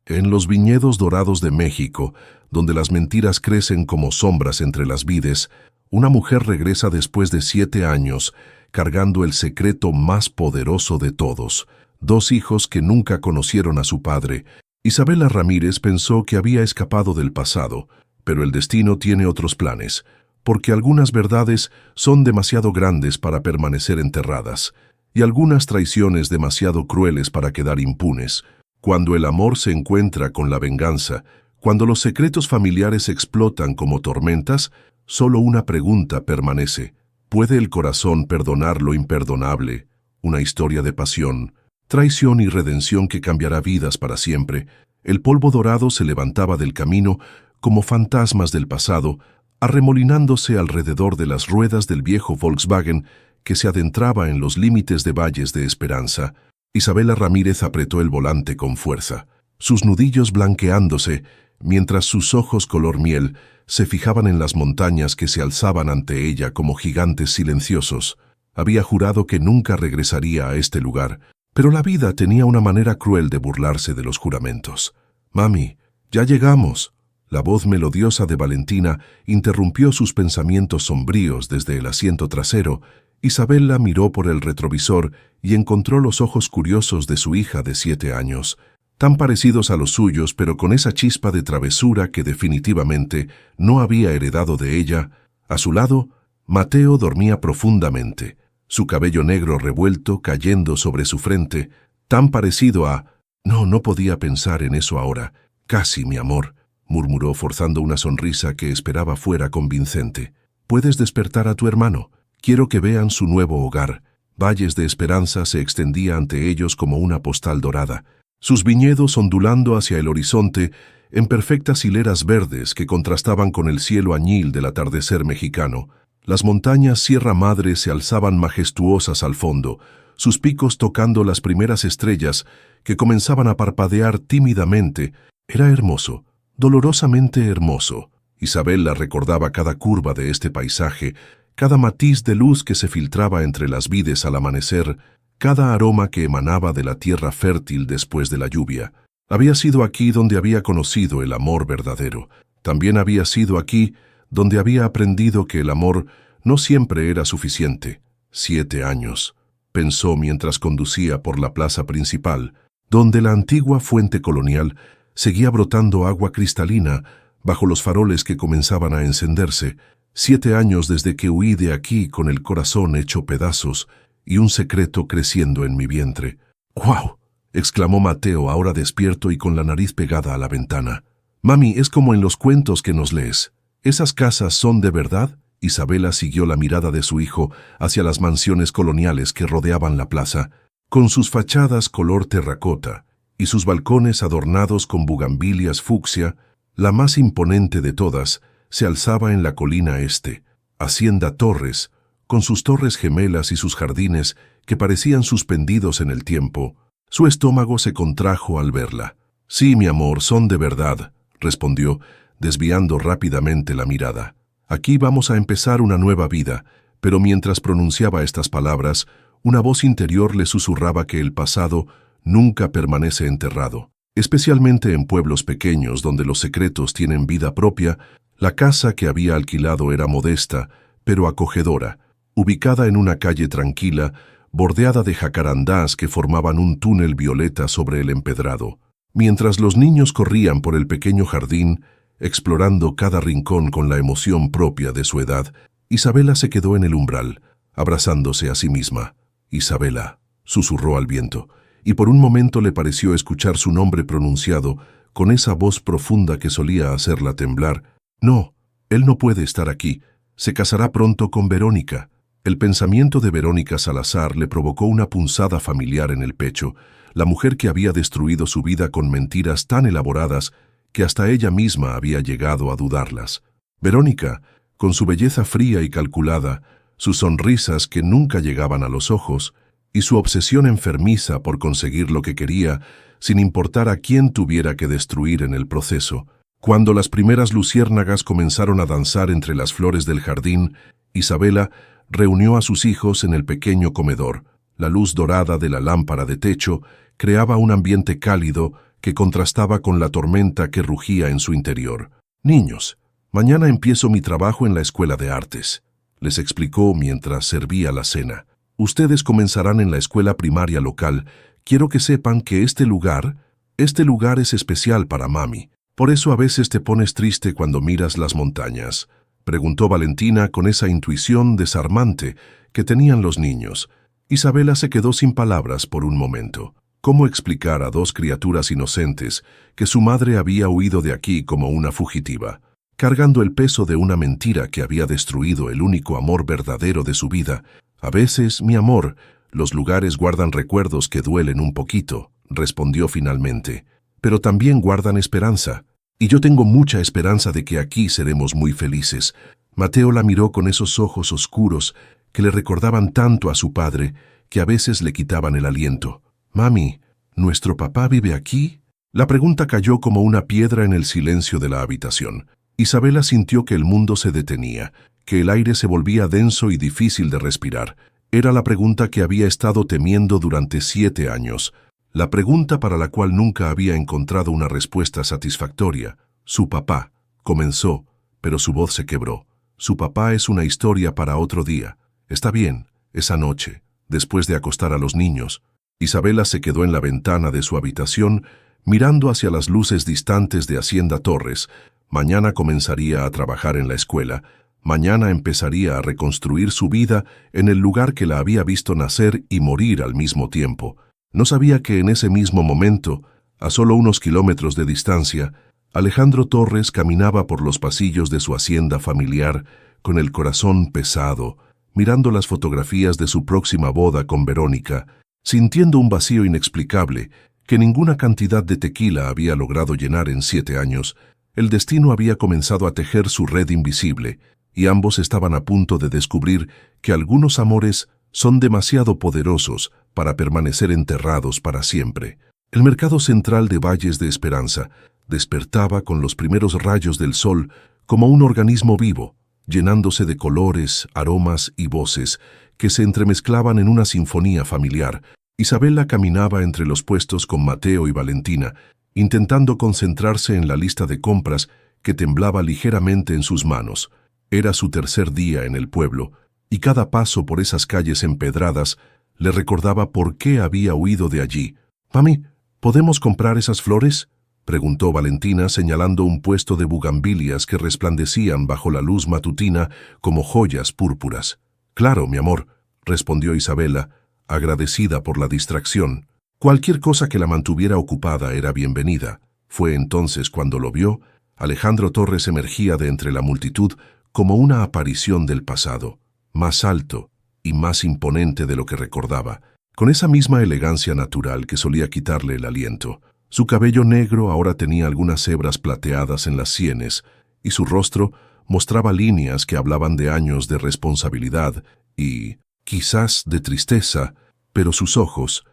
En los viñedos dorados de México, donde las mentiras crecen como sombras entre las vides, una mujer regresa después de 7 años, cargando el secreto más poderoso de todos. 2 hijos que nunca conocieron a su padre. Isabela Ramírez pensó que había escapado del pasado, pero el destino tiene otros planes, porque algunas verdades son demasiado grandes para permanecer enterradas, y algunas traiciones demasiado crueles para quedar impunes. Cuando el amor se encuentra con la venganza, cuando los secretos familiares explotan como tormentas, solo una pregunta permanece: ¿puede el corazón perdonar lo imperdonable? Una historia de pasión, traición y redención que cambiará vidas para siempre. El polvo dorado se levantaba del camino como fantasmas del pasado, arremolinándose alrededor de las ruedas del viejo Volkswagen que se adentraba en los límites de valles de esperanza. Isabela Ramírez apretó el volante con fuerza, sus nudillos blanqueándose, mientras sus ojos color miel se fijaban en las montañas que se alzaban ante ella como gigantes silenciosos. Había jurado que nunca regresaría a este lugar, pero la vida tenía una manera cruel de burlarse de los juramentos. «Mami, ya llegamos». La voz melodiosa de Valentina interrumpió sus pensamientos sombríos desde el asiento trasero. Isabela miró por el retrovisor y encontró los ojos curiosos de su hija de 7 años, tan parecidos a los suyos, pero con esa chispa de travesura que definitivamente no había heredado de ella. A su lado, Mateo dormía profundamente, su cabello negro revuelto cayendo sobre su frente, tan parecido a... No podía pensar en eso ahora. «Casi, mi amor», murmuró forzando una sonrisa que esperaba fuera convincente. «Puedes despertar a tu hermano. Quiero que vean su nuevo hogar». Valles de esperanza se extendía ante ellos como una postal dorada, sus viñedos ondulando hacia el horizonte en perfectas hileras verdes que contrastaban con el cielo añil del atardecer mexicano. Las montañas Sierra Madre se alzaban majestuosas al fondo, sus picos tocando las primeras estrellas que comenzaban a parpadear tímidamente. Era hermoso, dolorosamente hermoso. Isabela recordaba cada curva de este paisaje, cada matiz de luz que se filtraba entre las vides al amanecer, cada aroma que emanaba de la tierra fértil después de la lluvia. Había sido aquí donde había conocido el amor verdadero. También había sido aquí donde había aprendido que el amor no siempre era suficiente. 7 años, pensó mientras conducía por la plaza principal, donde la antigua fuente colonial seguía brotando agua cristalina bajo los faroles que comenzaban a encenderse. 7 años desde que huí de aquí con el corazón hecho pedazos y un secreto creciendo en mi vientre. «¡Guau!», exclamó Mateo, ahora despierto y con la nariz pegada a la ventana. «Mami, es como en los cuentos que nos lees. ¿Esas casas son de verdad?». Isabela siguió la mirada de su hijo hacia las mansiones coloniales que rodeaban la plaza, con sus fachadas color terracota y sus balcones adornados con bugambilias fucsia. La más imponente de todas se alzaba en la colina este, Hacienda Torres, con sus torres gemelas y sus jardines que parecían suspendidos en el tiempo. Su estómago se contrajo al verla. «Sí, mi amor, son de verdad», respondió, desviando rápidamente la mirada. «Aquí vamos a empezar una nueva vida», pero mientras pronunciaba estas palabras, una voz interior le susurraba que el pasado nunca permanece enterrado, especialmente en pueblos pequeños donde los secretos tienen vida propia. La casa que había alquilado era modesta, pero acogedora, ubicada en una calle tranquila, bordeada de jacarandás que formaban un túnel violeta sobre el empedrado. Mientras los niños corrían por el pequeño jardín, explorando cada rincón con la emoción propia de su edad, Isabela se quedó en el umbral, abrazándose a sí misma. «Isabela», susurró al viento, y por un momento le pareció escuchar su nombre pronunciado con esa voz profunda que solía hacerla temblar. «No, él no puede estar aquí. Se casará pronto con Verónica». El pensamiento de Verónica Salazar le provocó una punzada familiar en el pecho, la mujer que había destruido su vida con mentiras tan elaboradas que hasta ella misma había llegado a dudarlas. Verónica, con su belleza fría y calculada, sus sonrisas que nunca llegaban a los ojos, y su obsesión enfermiza por conseguir lo que quería, sin importar a quién tuviera que destruir en el proceso. Cuando las primeras luciérnagas comenzaron a danzar entre las flores del jardín, Isabela reunió a sus hijos en el pequeño comedor. La luz dorada de la lámpara de techo creaba un ambiente cálido que contrastaba con la tormenta que rugía en su interior. «Niños, mañana empiezo mi trabajo en la escuela de artes», les explicó mientras servía la cena. «Ustedes comenzarán en la escuela primaria local. Quiero que sepan que este lugar es especial para mami. Por eso a veces te pones triste cuando miras las montañas», preguntó Valentina con esa intuición desarmante que tenían los niños. Isabela se quedó sin palabras por un momento. ¿Cómo explicar a dos criaturas inocentes que su madre había huido de aquí como una fugitiva, cargando el peso de una mentira que había destruido el único amor verdadero de su vida? «A veces, mi amor, los lugares guardan recuerdos que duelen un poquito», respondió finalmente, «pero también guardan esperanza. Y yo tengo mucha esperanza de que aquí seremos muy felices». Mateo la miró con esos ojos oscuros que le recordaban tanto a su padre que a veces le quitaban el aliento. «Mami, ¿nuestro papá vive aquí?». La pregunta cayó como una piedra en el silencio de la habitación. Isabela sintió que el mundo se detenía, que el aire se volvía denso y difícil de respirar. Era la pregunta que había estado temiendo durante 7 años, la pregunta para la cual nunca había encontrado una respuesta satisfactoria. «Su papá», comenzó, pero su voz se quebró. «Su papá es una historia para otro día. Está bien, esa noche, después de acostar a los niños». Isabela se quedó en la ventana de su habitación, mirando hacia las luces distantes de Hacienda Torres. Mañana comenzaría a trabajar en la escuela. Mañana empezaría a reconstruir su vida en el lugar que la había visto nacer y morir al mismo tiempo. No sabía que en ese mismo momento, a solo unos kilómetros de distancia, Alejandro Torres caminaba por los pasillos de su hacienda familiar con el corazón pesado, mirando las fotografías de su próxima boda con Verónica, sintiendo un vacío inexplicable que ninguna cantidad de tequila había logrado llenar en 7 años. El destino había comenzado a tejer su red invisible, y ambos estaban a punto de descubrir que algunos amores son demasiado poderosos para permanecer enterrados para siempre. El mercado central de Valles de Esperanza despertaba con los primeros rayos del sol como un organismo vivo, llenándose de colores, aromas y voces que se entremezclaban en una sinfonía familiar. Isabela caminaba entre los puestos con Mateo y Valentina, intentando concentrarse en la lista de compras que temblaba ligeramente en sus manos. Era su tercer día en el pueblo, y cada paso por esas calles empedradas le recordaba por qué había huido de allí. «Mami, ¿podemos comprar esas flores?», preguntó Valentina señalando un puesto de bugambilias que resplandecían bajo la luz matutina como joyas púrpuras. «Claro, mi amor», respondió Isabela, agradecida por la distracción. Cualquier cosa que la mantuviera ocupada era bienvenida. Fue entonces cuando lo vio. Alejandro Torres emergía de entre la multitud como una aparición del pasado, más alto y más imponente de lo que recordaba, con esa misma elegancia natural que solía quitarle el aliento. Su cabello negro ahora tenía algunas hebras plateadas en las sienes, y su rostro mostraba líneas que hablaban de años de responsabilidad y, quizás, de tristeza, pero sus ojos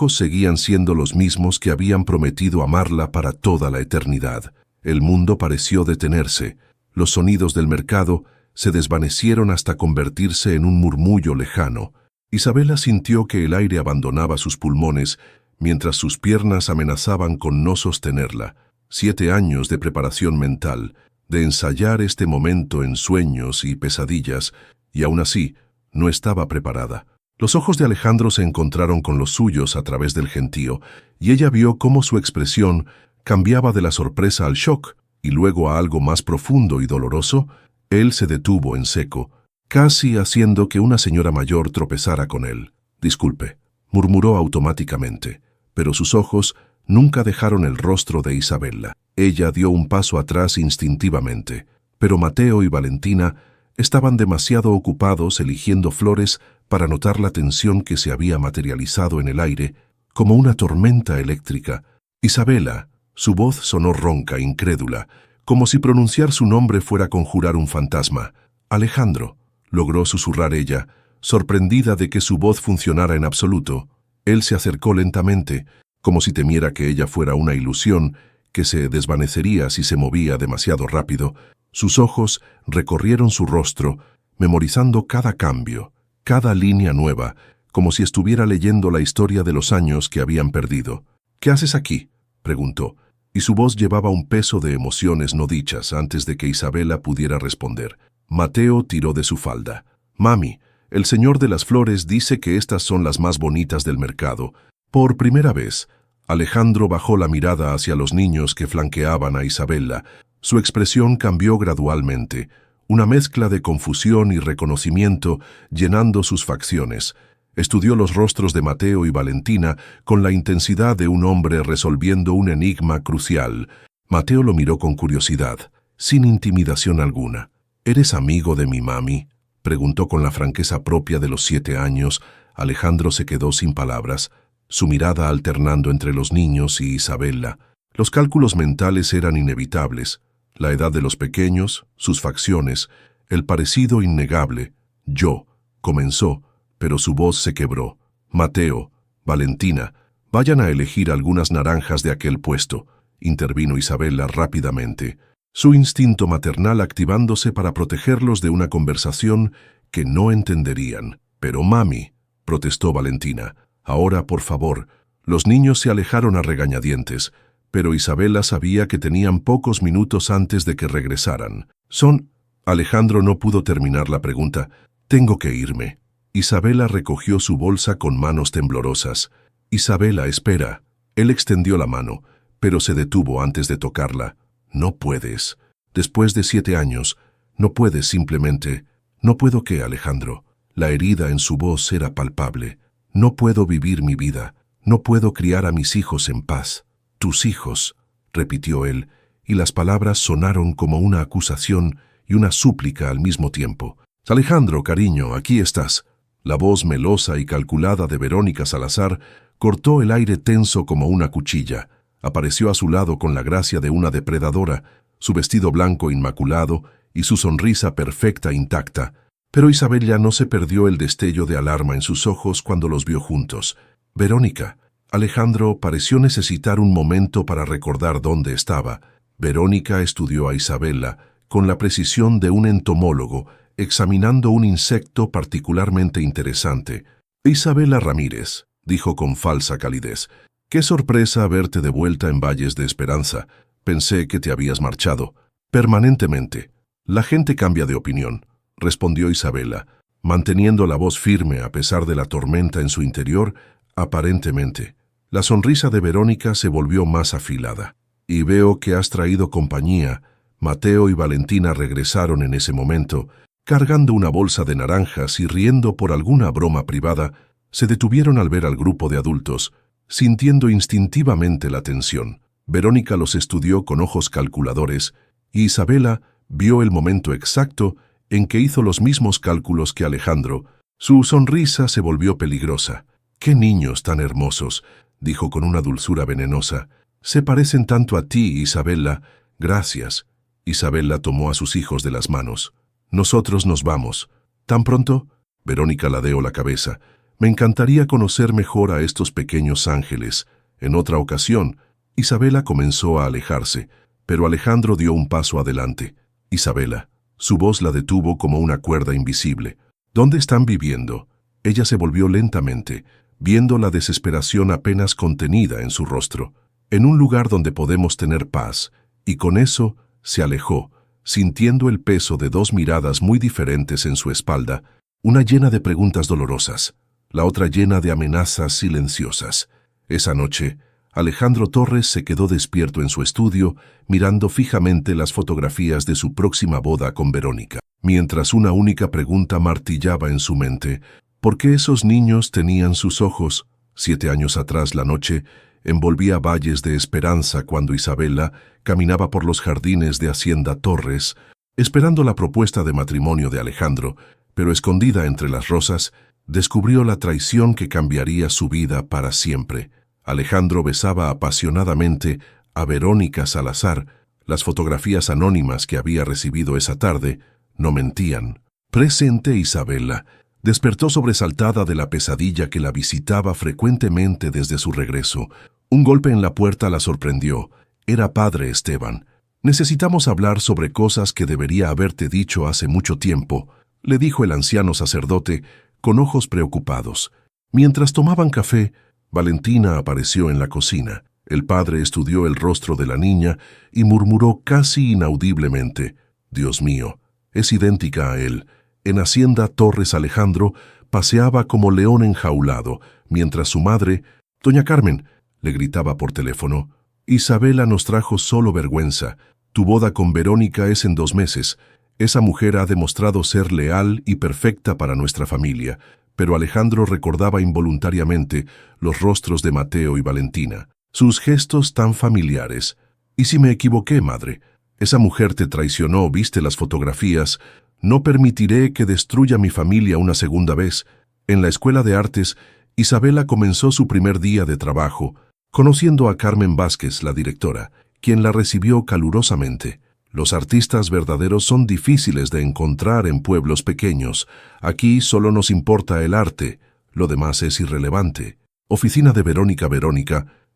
seguían siendo los mismos que habían prometido amarla para toda la eternidad. El mundo pareció detenerse. Los sonidos del mercado se desvanecieron hasta convertirse en un murmullo lejano. Isabela sintió que el aire abandonaba sus pulmones mientras sus piernas amenazaban con no sostenerla. 7 años de preparación mental, de ensayar este momento en sueños y pesadillas, y aún así no estaba preparada. Los ojos de Alejandro se encontraron con los suyos a través del gentío, y ella vio cómo su expresión cambiaba de la sorpresa al shock, y luego a algo más profundo y doloroso. Él se detuvo en seco, casi haciendo que una señora mayor tropezara con él. «Disculpe», murmuró automáticamente, pero sus ojos nunca dejaron el rostro de Isabela. Ella dio un paso atrás instintivamente, pero Mateo y Valentina estaban demasiado ocupados eligiendo flores para notar la tensión que se había materializado en el aire como una tormenta eléctrica. «Isabela», su voz sonó ronca, incrédula, como si pronunciar su nombre fuera conjurar un fantasma. «Alejandro», logró susurrar ella, sorprendida de que su voz funcionara en absoluto. Él se acercó lentamente, como si temiera que ella fuera una ilusión que se desvanecería si se movía demasiado rápido. Sus ojos recorrieron su rostro, memorizando cada cambio, cada línea nueva, como si estuviera leyendo la historia de los años que habían perdido. «¿Qué haces aquí?», preguntó, y su voz llevaba un peso de emociones no dichas antes de que Isabela pudiera responder. Mateo tiró de su falda. «Mami, el señor de las flores dice que estas son las más bonitas del mercado». Por primera vez, Alejandro bajó la mirada hacia los niños que flanqueaban a Isabela. Su expresión cambió gradualmente, una mezcla de confusión y reconocimiento llenando sus facciones. Estudió los rostros de Mateo y Valentina con la intensidad de un hombre resolviendo un enigma crucial. Mateo lo miró con curiosidad, sin intimidación alguna. «¿Eres amigo de mi mami?», preguntó con la franqueza propia de los 7 años. Alejandro se quedó sin palabras, su mirada alternando entre los niños y Isabela. Los cálculos mentales eran inevitables. La edad de los pequeños, sus facciones, el parecido innegable. «Yo», comenzó, pero su voz se quebró. «Mateo, Valentina, vayan a elegir algunas naranjas de aquel puesto», intervino Isabela rápidamente, su instinto maternal activándose para protegerlos de una conversación que no entenderían. «Pero mami», protestó Valentina, «ahora, por favor». Los niños se alejaron a regañadientes, pero Isabela sabía que tenían pocos minutos antes de que regresaran. «Son...». Alejandro no pudo terminar la pregunta. «Tengo que irme». Isabela recogió su bolsa con manos temblorosas. «Isabela, espera». Él extendió la mano, pero se detuvo antes de tocarla. «No puedes. Después de 7 años, no puedes simplemente...». «¿No puedo qué, Alejandro?». La herida en su voz era palpable. «No puedo vivir mi vida. No puedo criar a mis hijos en paz». «Tus hijos», repitió él, y las palabras sonaron como una acusación y una súplica al mismo tiempo. «Alejandro, cariño, aquí estás». La voz melosa y calculada de Verónica Salazar cortó el aire tenso como una cuchilla. Apareció a su lado con la gracia de una depredadora, su vestido blanco inmaculado y su sonrisa perfecta intacta. Pero Isabela no se perdió el destello de alarma en sus ojos cuando los vio juntos. «Verónica». Alejandro pareció necesitar un momento para recordar dónde estaba. Verónica estudió a Isabela con la precisión de un entomólogo, examinando un insecto particularmente interesante. «Isabela Ramírez», dijo con falsa calidez, «qué sorpresa verte de vuelta en Valles de Esperanza. Pensé que te habías marchado». «Permanentemente. La gente cambia de opinión», respondió Isabela, manteniendo la voz firme a pesar de la tormenta en su interior. «Aparentemente». La sonrisa de Verónica se volvió más afilada. «Y veo que has traído compañía». Mateo y Valentina regresaron en ese momento, cargando una bolsa de naranjas y riendo por alguna broma privada. Se detuvieron al ver al grupo de adultos, sintiendo instintivamente la tensión. Verónica los estudió con ojos calculadores, y Isabela vio el momento exacto en que hizo los mismos cálculos que Alejandro. Su sonrisa se volvió peligrosa. «¡Qué niños tan hermosos!», dijo con una dulzura venenosa. «Se parecen tanto a ti, Isabela». «Gracias». Isabela tomó a sus hijos de las manos. «Nosotros nos vamos». «¿Tan pronto?». Verónica ladeó la cabeza. «Me encantaría conocer mejor a estos pequeños ángeles. En otra ocasión». Isabela comenzó a alejarse, pero Alejandro dio un paso adelante. «Isabela». Su voz la detuvo como una cuerda invisible. «¿Dónde están viviendo?». Ella se volvió lentamente, viendo la desesperación apenas contenida en su rostro. «En un lugar donde podemos tener paz», y con eso se alejó, sintiendo el peso de 2 miradas muy diferentes en su espalda, una llena de preguntas dolorosas, la otra llena de amenazas silenciosas. Esa noche, Alejandro Torres se quedó despierto en su estudio, mirando fijamente las fotografías de su próxima boda con Verónica, mientras una única pregunta martillaba en su mente: ¿por qué esos niños tenían sus ojos? 7 años atrás la noche envolvía Valles de Esperanza cuando Isabela caminaba por los jardines de Hacienda Torres, esperando la propuesta de matrimonio de Alejandro, pero escondida entre las rosas, descubrió la traición que cambiaría su vida para siempre. Alejandro besaba apasionadamente a Verónica Salazar. Las fotografías anónimas que había recibido esa tarde no mentían. Presente Isabela despertó sobresaltada de la pesadilla que la visitaba frecuentemente desde su regreso. Un golpe en la puerta la sorprendió. Era Padre Esteban. «Necesitamos hablar sobre cosas que debería haberte dicho hace mucho tiempo», le dijo el anciano sacerdote con ojos preocupados. Mientras tomaban café, Valentina apareció en la cocina. El padre estudió el rostro de la niña y murmuró casi inaudiblemente: «Dios mío, es idéntica a él». En Hacienda Torres Alejandro paseaba como león enjaulado, mientras su madre, «Doña Carmen», le gritaba por teléfono: «Isabela nos trajo solo vergüenza. Tu boda con Verónica es en 2 meses. Esa mujer ha demostrado ser leal y perfecta para nuestra familia». Pero Alejandro recordaba involuntariamente los rostros de Mateo y Valentina, sus gestos tan familiares. «¿Y si me equivoqué, madre? Esa mujer te traicionó, viste las fotografías. No permitiré que destruya mi familia una segunda vez». En la Escuela de Artes, Isabela comenzó su primer día de trabajo, conociendo a Carmen Vázquez, la directora, quien la recibió calurosamente. Los artistas verdaderos son difíciles de encontrar en pueblos pequeños. Aquí solo nos importa el arte, lo demás es irrelevante. Oficina de Verónica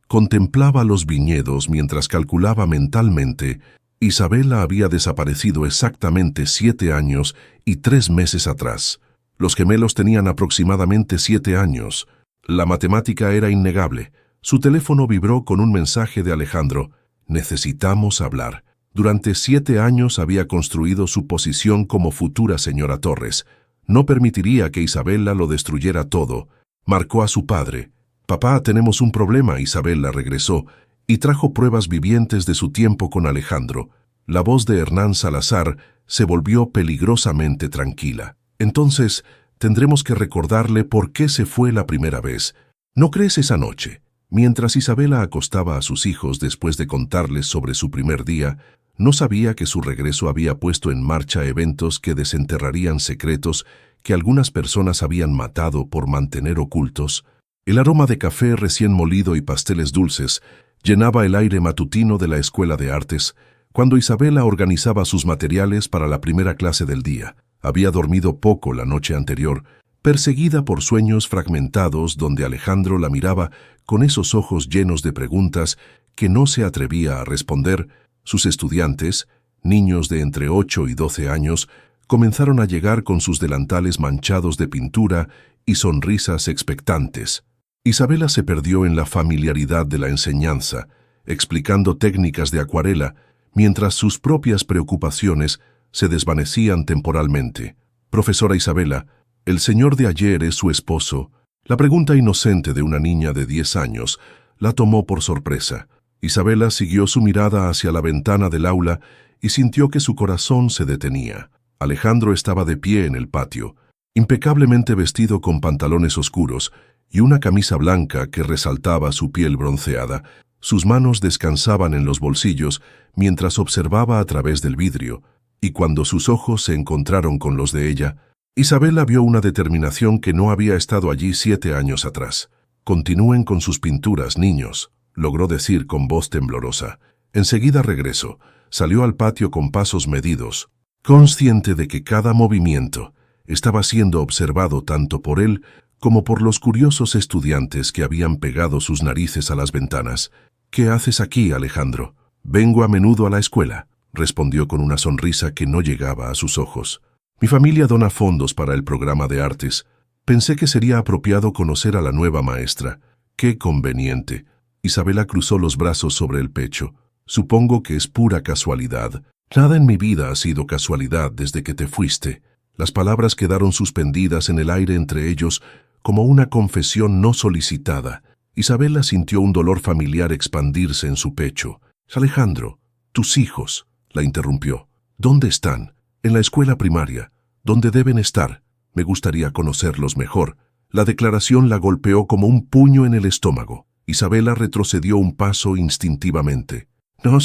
contemplaba los viñedos mientras calculaba mentalmente. Isabela había desaparecido exactamente 7 años y 3 meses atrás. Los gemelos tenían aproximadamente 7 años. La matemática era innegable. Su teléfono vibró con un mensaje de Alejandro: «Necesitamos hablar». Durante 7 años había construido su posición como futura señora Torres. No permitiría que Isabela lo destruyera todo. Marcó a su padre. «Papá, tenemos un problema». Isabela regresó y trajo pruebas vivientes de su tiempo con Alejandro. La voz de Hernán Salazar se volvió peligrosamente tranquila. «Entonces, tendremos que recordarle por qué se fue la primera vez. ¿No crees esa noche?» Mientras Isabela acostaba a sus hijos después de contarles sobre su primer día, no sabía que su regreso había puesto en marcha eventos que desenterrarían secretos que algunas personas habían matado por mantener ocultos. El aroma de café recién molido y pasteles dulces llenaba el aire matutino de la Escuela de Artes cuando Isabela organizaba sus materiales para la primera clase del día. Había dormido poco la noche anterior, perseguida por sueños fragmentados donde Alejandro la miraba con esos ojos llenos de preguntas que no se atrevía a responder. Sus estudiantes, niños de entre 8 y 12 años, comenzaron a llegar con sus delantales manchados de pintura y sonrisas expectantes. Isabela se perdió en la familiaridad de la enseñanza, explicando técnicas de acuarela, mientras sus propias preocupaciones se desvanecían temporalmente. «Profesora Isabela, ¿el señor de ayer es su esposo?». La pregunta inocente de una niña de 10 años la tomó por sorpresa. Isabela siguió su mirada hacia la ventana del aula y sintió que su corazón se detenía. Alejandro estaba de pie en el patio, impecablemente vestido con pantalones oscuros y una camisa blanca que resaltaba su piel bronceada. Sus manos descansaban en los bolsillos mientras observaba a través del vidrio, y cuando sus ojos se encontraron con los de ella, Isabela vio una determinación que no había estado allí 7 años atrás. «Continúen con sus pinturas, niños», logró decir con voz temblorosa. «Enseguida regreso». Salió al patio con pasos medidos, consciente de que cada movimiento estaba siendo observado tanto por él como por los curiosos estudiantes que habían pegado sus narices a las ventanas. «¿Qué haces aquí, Alejandro?» «Vengo a menudo a la escuela», respondió con una sonrisa que no llegaba a sus ojos. «Mi familia dona fondos para el programa de artes. Pensé que sería apropiado conocer a la nueva maestra». «Qué conveniente». Isabela cruzó los brazos sobre el pecho. «Supongo que es pura casualidad». «Nada en mi vida ha sido casualidad desde que te fuiste». Las palabras quedaron suspendidas en el aire entre ellos como una confesión no solicitada. Isabela sintió un dolor familiar expandirse en su pecho. «Alejandro, tus hijos», la interrumpió. «¿Dónde están?» «En la escuela primaria. ¿Dónde deben estar? Me gustaría conocerlos mejor». La declaración la golpeó como un puño en el estómago. Isabela retrocedió un paso instintivamente. «No,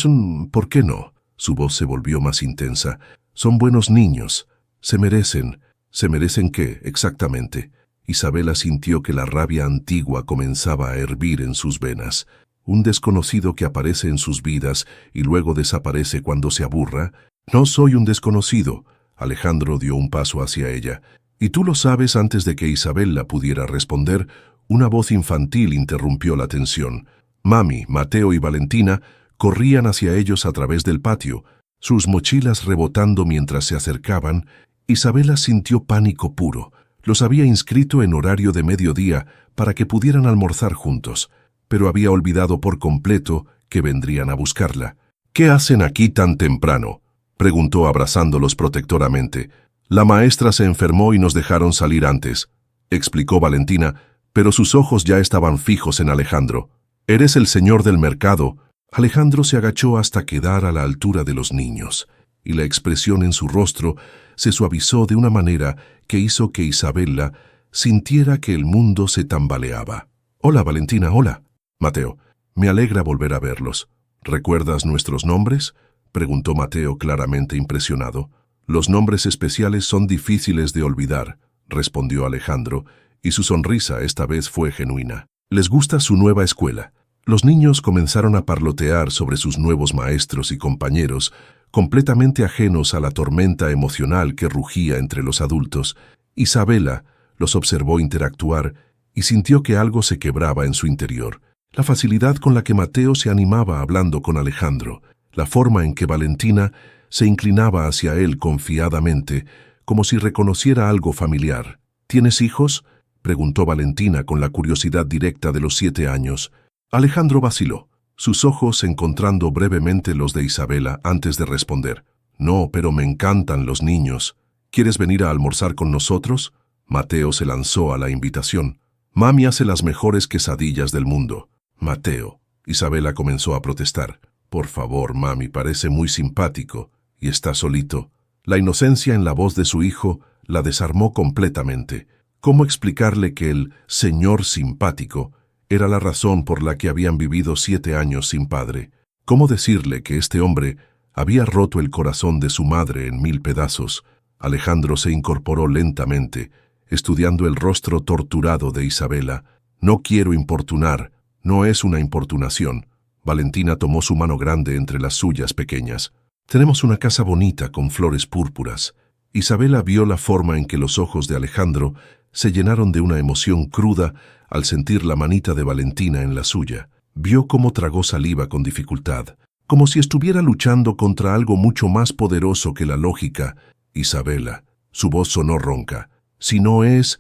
¿por qué no?» Su voz se volvió más intensa. «Son buenos niños. Se merecen». «¿Se merecen qué, exactamente?» Isabela sintió que la rabia antigua comenzaba a hervir en sus venas. Un desconocido que aparece en sus vidas y luego desaparece cuando se aburra. «No soy un desconocido». Alejandro dio un paso hacia ella. «Y tú lo sabes». Antes de que Isabela pudiera responder, una voz infantil interrumpió la tensión. Mami, Mateo y Valentina corrían hacia ellos a través del patio, sus mochilas rebotando mientras se acercaban. Isabela sintió pánico puro. Los había inscrito en horario de mediodía para que pudieran almorzar juntos. pero había olvidado por completo que vendrían a buscarla. «¿Qué hacen aquí tan temprano?», preguntó abrazándolos protectoramente. «La maestra se enfermó y nos dejaron salir antes», explicó Valentina, pero sus ojos ya estaban fijos en Alejandro. «¿Eres el señor del mercado?». Alejandro se agachó hasta quedar a la altura de los niños, y la expresión en su rostro se suavizó de una manera que hizo que Isabela sintiera que el mundo se tambaleaba. «Hola, Valentina, hola. Mateo, me alegra volver a verlos. ¿Recuerdas nuestros nombres?», preguntó Mateo claramente impresionado. «Los nombres especiales son difíciles de olvidar», respondió Alejandro, y su sonrisa esta vez fue genuina. «¿Les gusta su nueva escuela?». Los niños comenzaron a parlotear sobre sus nuevos maestros y compañeros, completamente ajenos a la tormenta emocional que rugía entre los adultos. Isabela los observó interactuar y sintió que algo se quebraba en su interior. La facilidad con la que Mateo se animaba hablando con Alejandro, la forma en que Valentina se inclinaba hacia él confiadamente, como si reconociera algo familiar. «¿Tienes hijos?», preguntó Valentina con la curiosidad directa de los 7 años. Alejandro vaciló, sus ojos encontrando brevemente los de Isabela antes de responder. «No, pero me encantan los niños. ¿Quieres venir a almorzar con nosotros?». Mateo se lanzó a la invitación. «Mami hace las mejores quesadillas del mundo». «Mateo», Isabela comenzó a protestar. «Por favor, mami, parece muy simpático. Y está solito». La inocencia en la voz de su hijo la desarmó completamente. ¿Cómo explicarle que el señor simpático era la razón por la que habían vivido 7 años sin padre? ¿Cómo decirle que este hombre había roto el corazón de su madre en 1000 pedazos? Alejandro se incorporó lentamente, estudiando el rostro torturado de Isabela. «No quiero importunar, no es una importunación». Valentina tomó su mano grande entre las suyas pequeñas. «Tenemos una casa bonita con flores púrpuras». Isabela vio la forma en que los ojos de Alejandro se llenaron de una emoción cruda al sentir la manita de Valentina en la suya. Vio cómo tragó saliva con dificultad, como si estuviera luchando contra algo mucho más poderoso que la lógica. «Isabela», su voz sonó ronca. Si no es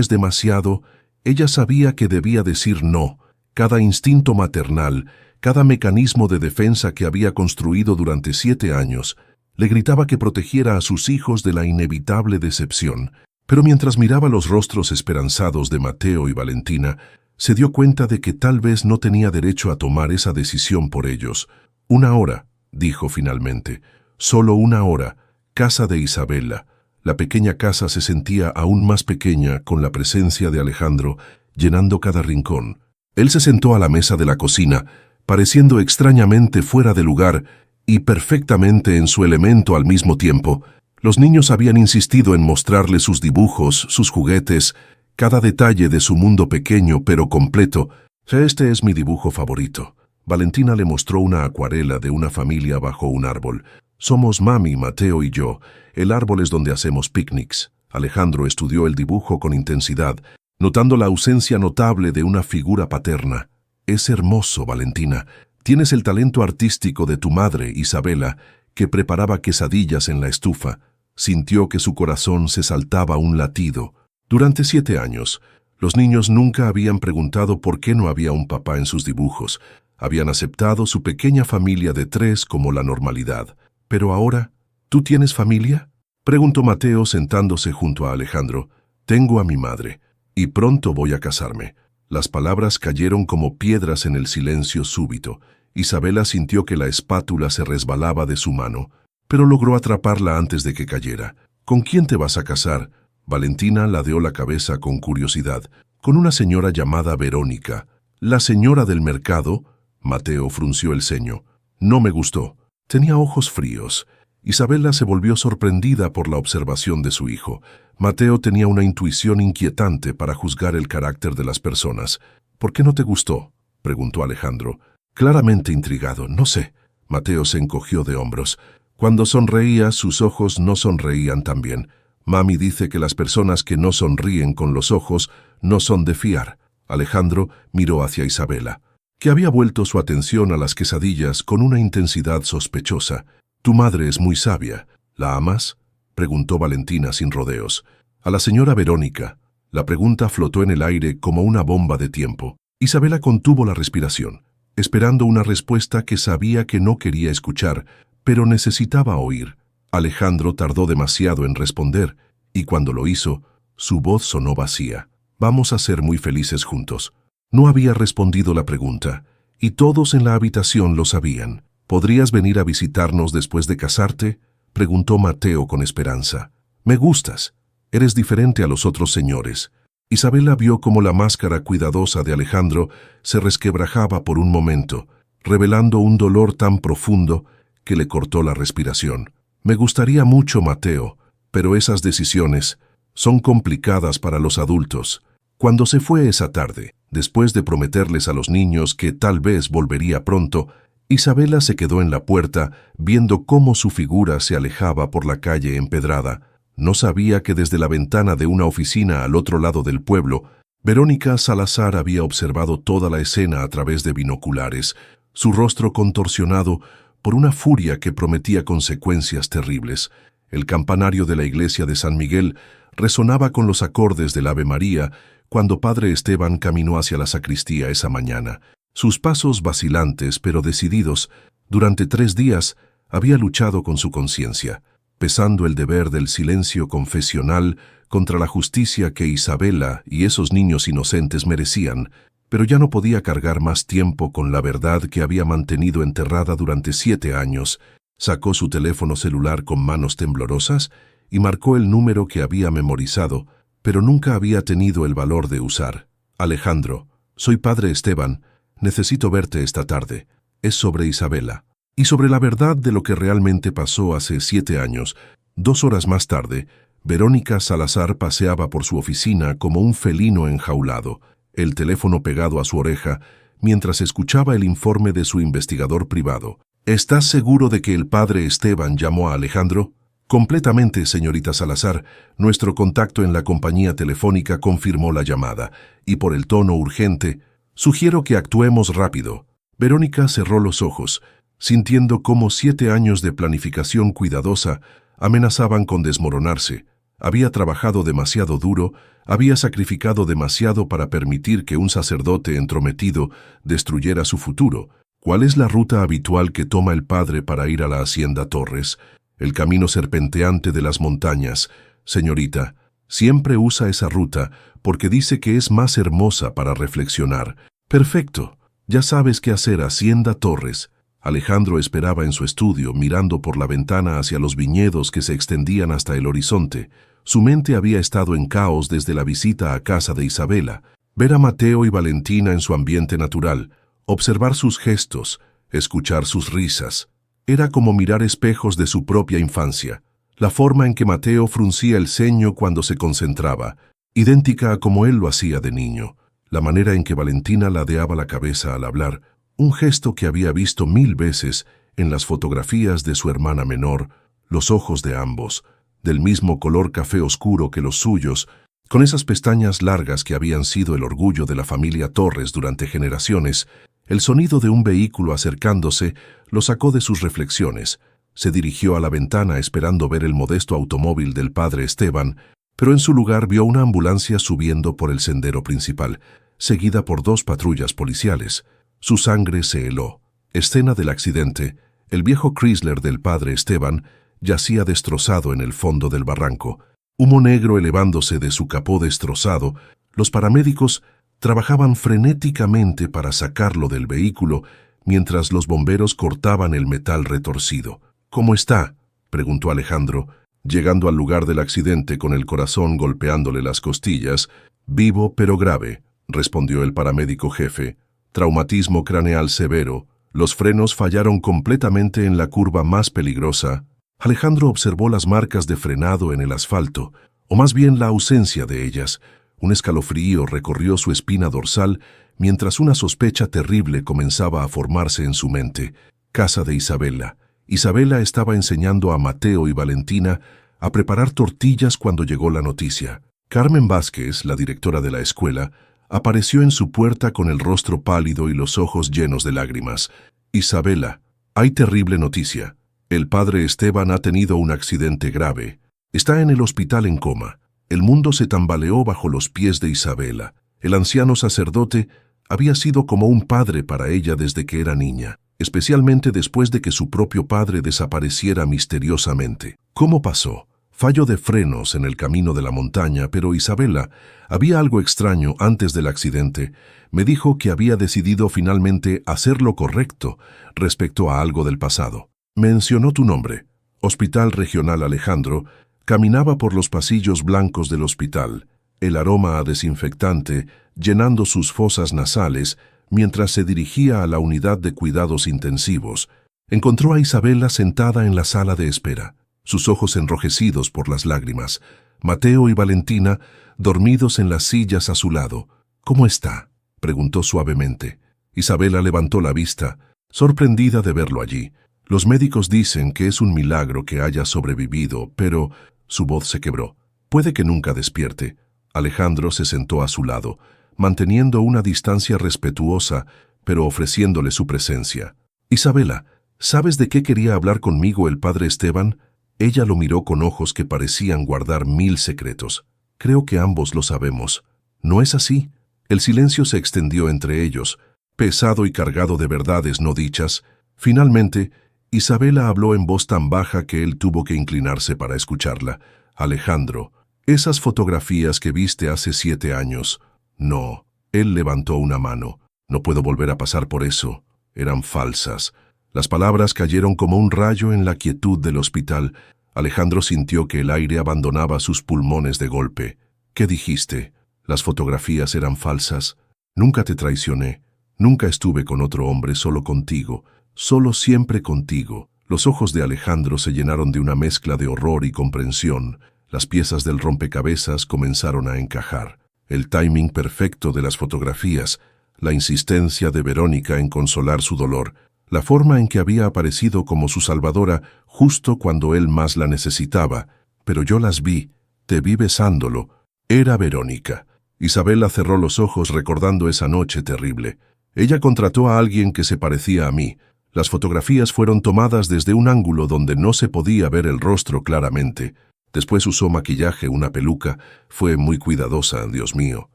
demasiado, ella sabía que debía decir no. Cada instinto maternal, cada mecanismo de defensa que había construido durante 7 años, le gritaba que protegiera a sus hijos de la inevitable decepción. Pero mientras miraba los rostros esperanzados de Mateo y Valentina, se dio cuenta de que tal vez no tenía derecho a tomar esa decisión por ellos. «1 hora», dijo finalmente. «Solo 1 hora. Casa de Isabela». La pequeña casa se sentía aún más pequeña con la presencia de Alejandro, llenando cada rincón. Él se sentó a la mesa de la cocina, pareciendo extrañamente fuera de lugar y perfectamente en su elemento al mismo tiempo. Los niños habían insistido en mostrarle sus dibujos, sus juguetes, cada detalle de su mundo pequeño pero completo. «Este es mi dibujo favorito». Valentina le mostró una acuarela de una familia bajo un árbol. «Somos mami, Mateo y yo. El árbol es donde hacemos picnics». Alejandro estudió el dibujo con intensidad, notando la ausencia notable de una figura paterna. «Es hermoso, Valentina. Tienes el talento artístico de tu madre, Isabela, que preparaba quesadillas en la estufa». Sintió que su corazón se saltaba un latido. Durante 7 años, los niños nunca habían preguntado por qué no había un papá en sus dibujos. Habían aceptado su pequeña familia de 3 como la normalidad. Pero ahora, ¿tú tienes familia?, preguntó Mateo sentándose junto a Alejandro. «Tengo a mi madre, y pronto voy a casarme». Las palabras cayeron como piedras en el silencio súbito. Isabela sintió que la espátula se resbalaba de su mano, pero logró atraparla antes de que cayera. «¿Con quién te vas a casar?». Valentina ladeó la cabeza con curiosidad. «Con una señora llamada Verónica». «¿La señora del mercado?». Mateo frunció el ceño. «No me gustó». Tenía ojos fríos. Isabela se volvió sorprendida por la observación de su hijo. Mateo tenía una intuición inquietante para juzgar el carácter de las personas. «¿Por qué no te gustó?», preguntó Alejandro, claramente intrigado. «No sé». Mateo se encogió de hombros. Cuando sonreía, sus ojos no sonreían tan bien. «Mami dice que las personas que no sonríen con los ojos no son de fiar». Alejandro miró hacia Isabela, que había vuelto su atención a las quesadillas con una intensidad sospechosa. «Tu madre es muy sabia. ¿La amas?», preguntó Valentina sin rodeos. «A la señora Verónica». La pregunta flotó en el aire como una bomba de tiempo. Isabela contuvo la respiración, esperando una respuesta que sabía que no quería escuchar, pero necesitaba oír. Alejandro tardó demasiado en responder, y cuando lo hizo, su voz sonó vacía. «Vamos a ser muy felices juntos». No había respondido la pregunta, y todos en la habitación lo sabían. «¿Podrías venir a visitarnos después de casarte?», preguntó Mateo con esperanza. «Me gustas. Eres diferente a los otros señores». Isabela vio cómo la máscara cuidadosa de Alejandro se resquebrajaba por un momento, revelando un dolor tan profundo que le cortó la respiración. «Me gustaría mucho, Mateo, pero esas decisiones son complicadas para los adultos». Cuando se fue esa tarde, después de prometerles a los niños que tal vez volvería pronto, Isabela se quedó en la puerta viendo cómo su figura se alejaba por la calle empedrada. No sabía que desde la ventana de una oficina al otro lado del pueblo, Verónica Salazar había observado toda la escena a través de binoculares, su rostro contorsionado por una furia que prometía consecuencias terribles. El campanario de la iglesia de San Miguel resonaba con los acordes del Ave María cuando Padre Esteban caminó hacia la sacristía esa mañana. Sus pasos vacilantes pero decididos, durante 3 días, había luchado con su conciencia, pesando el deber del silencio confesional contra la justicia que Isabela y esos niños inocentes merecían, pero ya no podía cargar más tiempo con la verdad que había mantenido enterrada durante 7 años. Sacó su teléfono celular con manos temblorosas y marcó el número que había memorizado, pero nunca había tenido el valor de usar. «Alejandro, soy Padre Esteban, necesito verte esta tarde». Es sobre Isabela. Y sobre la verdad de lo que realmente pasó hace 7 años. 2 horas más tarde, Verónica Salazar paseaba por su oficina como un felino enjaulado, el teléfono pegado a su oreja, mientras escuchaba el informe de su investigador privado. «¿Estás seguro de que el Padre Esteban llamó a Alejandro?» «Completamente, señorita Salazar. Nuestro contacto en la compañía telefónica confirmó la llamada, y por el tono urgente, sugiero que actuemos rápido». Verónica cerró los ojos, sintiendo cómo 7 años de planificación cuidadosa amenazaban con desmoronarse. Había trabajado demasiado duro, había sacrificado demasiado para permitir que un sacerdote entrometido destruyera su futuro. ¿Cuál es la ruta habitual que toma el padre para ir a la Hacienda Torres? «El camino serpenteante de las montañas, señorita. Siempre usa esa ruta porque dice que es más hermosa para reflexionar». «Perfecto. Ya sabes qué hacer, Hacienda Torres». Alejandro esperaba en su estudio, mirando por la ventana hacia los viñedos que se extendían hasta el horizonte. Su mente había estado en caos desde la visita a casa de Isabela. Ver a Mateo y Valentina en su ambiente natural, observar sus gestos, escuchar sus risas. Era como mirar espejos de su propia infancia. La forma en que Mateo fruncía el ceño cuando se concentraba, idéntica a como él lo hacía de niño. La manera en que Valentina ladeaba la cabeza al hablar, un gesto que había visto 1000 veces en las fotografías de su hermana menor, los ojos de ambos, del mismo color café oscuro que los suyos, con esas pestañas largas que habían sido el orgullo de la familia Torres durante generaciones. El sonido de un vehículo acercándose lo sacó de sus reflexiones. Se dirigió a la ventana esperando ver el modesto automóvil del padre Esteban, pero en su lugar vio una ambulancia subiendo por el sendero principal, seguida por 2 patrullas policiales. Su sangre se heló. Escena del accidente. El viejo Chrysler del padre Esteban yacía destrozado en el fondo del barranco. Humo negro elevándose de su capó destrozado. Los paramédicos trabajaban frenéticamente para sacarlo del vehículo, mientras los bomberos cortaban el metal retorcido. «¿Cómo está?», preguntó Alejandro, llegando al lugar del accidente con el corazón golpeándole las costillas. «Vivo pero grave», respondió el paramédico jefe. «Traumatismo craneal severo. Los frenos fallaron completamente en la curva más peligrosa». Alejandro observó las marcas de frenado en el asfalto, o más bien la ausencia de ellas. Un escalofrío recorrió su espina dorsal mientras una sospecha terrible comenzaba a formarse en su mente. Casa de Isabela. Isabela estaba enseñando a Mateo y Valentina a preparar tortillas cuando llegó la noticia. Carmen Vázquez, la directora de la escuela, apareció en su puerta con el rostro pálido y los ojos llenos de lágrimas. «Isabela, hay terrible noticia. El padre Esteban ha tenido un accidente grave. Está en el hospital en coma». El mundo se tambaleó bajo los pies de Isabela. El anciano sacerdote Había sido como un padre para ella desde que era niña, especialmente después de que su propio padre desapareciera misteriosamente. ¿Cómo pasó? Fallo de frenos en el camino de la montaña, pero Isabela, había algo extraño antes del accidente. Me dijo que había decidido finalmente hacer lo correcto respecto a algo del pasado. Mencionó tu nombre. Hospital Regional Alejandro. Caminaba por los pasillos blancos del hospital, el aroma a desinfectante llenando sus fosas nasales mientras se dirigía a la unidad de cuidados intensivos. Encontró a Isabela sentada en la sala de espera, sus ojos enrojecidos por las lágrimas. Mateo y Valentina, dormidos en las sillas a su lado. ¿Cómo está?, preguntó suavemente. Isabela levantó la vista, sorprendida de verlo allí. Los médicos dicen que es un milagro que haya sobrevivido, pero su voz se quebró. Puede que nunca despierte. Alejandro se sentó a su lado, manteniendo una distancia respetuosa, pero ofreciéndole su presencia. Isabela, ¿sabes de qué quería hablar conmigo el padre Esteban? Ella lo miró con ojos que parecían guardar 1000 secretos. Creo que ambos lo sabemos. ¿No es así? El silencio se extendió entre ellos, pesado y cargado de verdades no dichas. Finalmente, Isabela habló en voz tan baja que él tuvo que inclinarse para escucharla. Alejandro, esas fotografías que viste hace 7 años. No, él levantó una mano. No puedo volver a pasar por eso. Eran falsas. Las palabras cayeron como un rayo en la quietud del hospital. Alejandro sintió que el aire abandonaba sus pulmones de golpe. ¿Qué dijiste? Las fotografías eran falsas. Nunca te traicioné. Nunca estuve con otro hombre, solo contigo. Solo siempre contigo. Los ojos de Alejandro se llenaron de una mezcla de horror y comprensión. Las piezas del rompecabezas comenzaron a encajar. El timing perfecto de las fotografías, la insistencia de Verónica en consolar su dolor, la forma en que había aparecido como su salvadora justo cuando él más la necesitaba. Pero yo las vi, te vi besándolo. Era Verónica. Isabela cerró los ojos recordando esa noche terrible. Ella contrató a alguien que se parecía a mí. Las fotografías fueron tomadas desde un ángulo donde no se podía ver el rostro claramente. Después usó maquillaje, una peluca. Fue muy cuidadosa, Dios mío.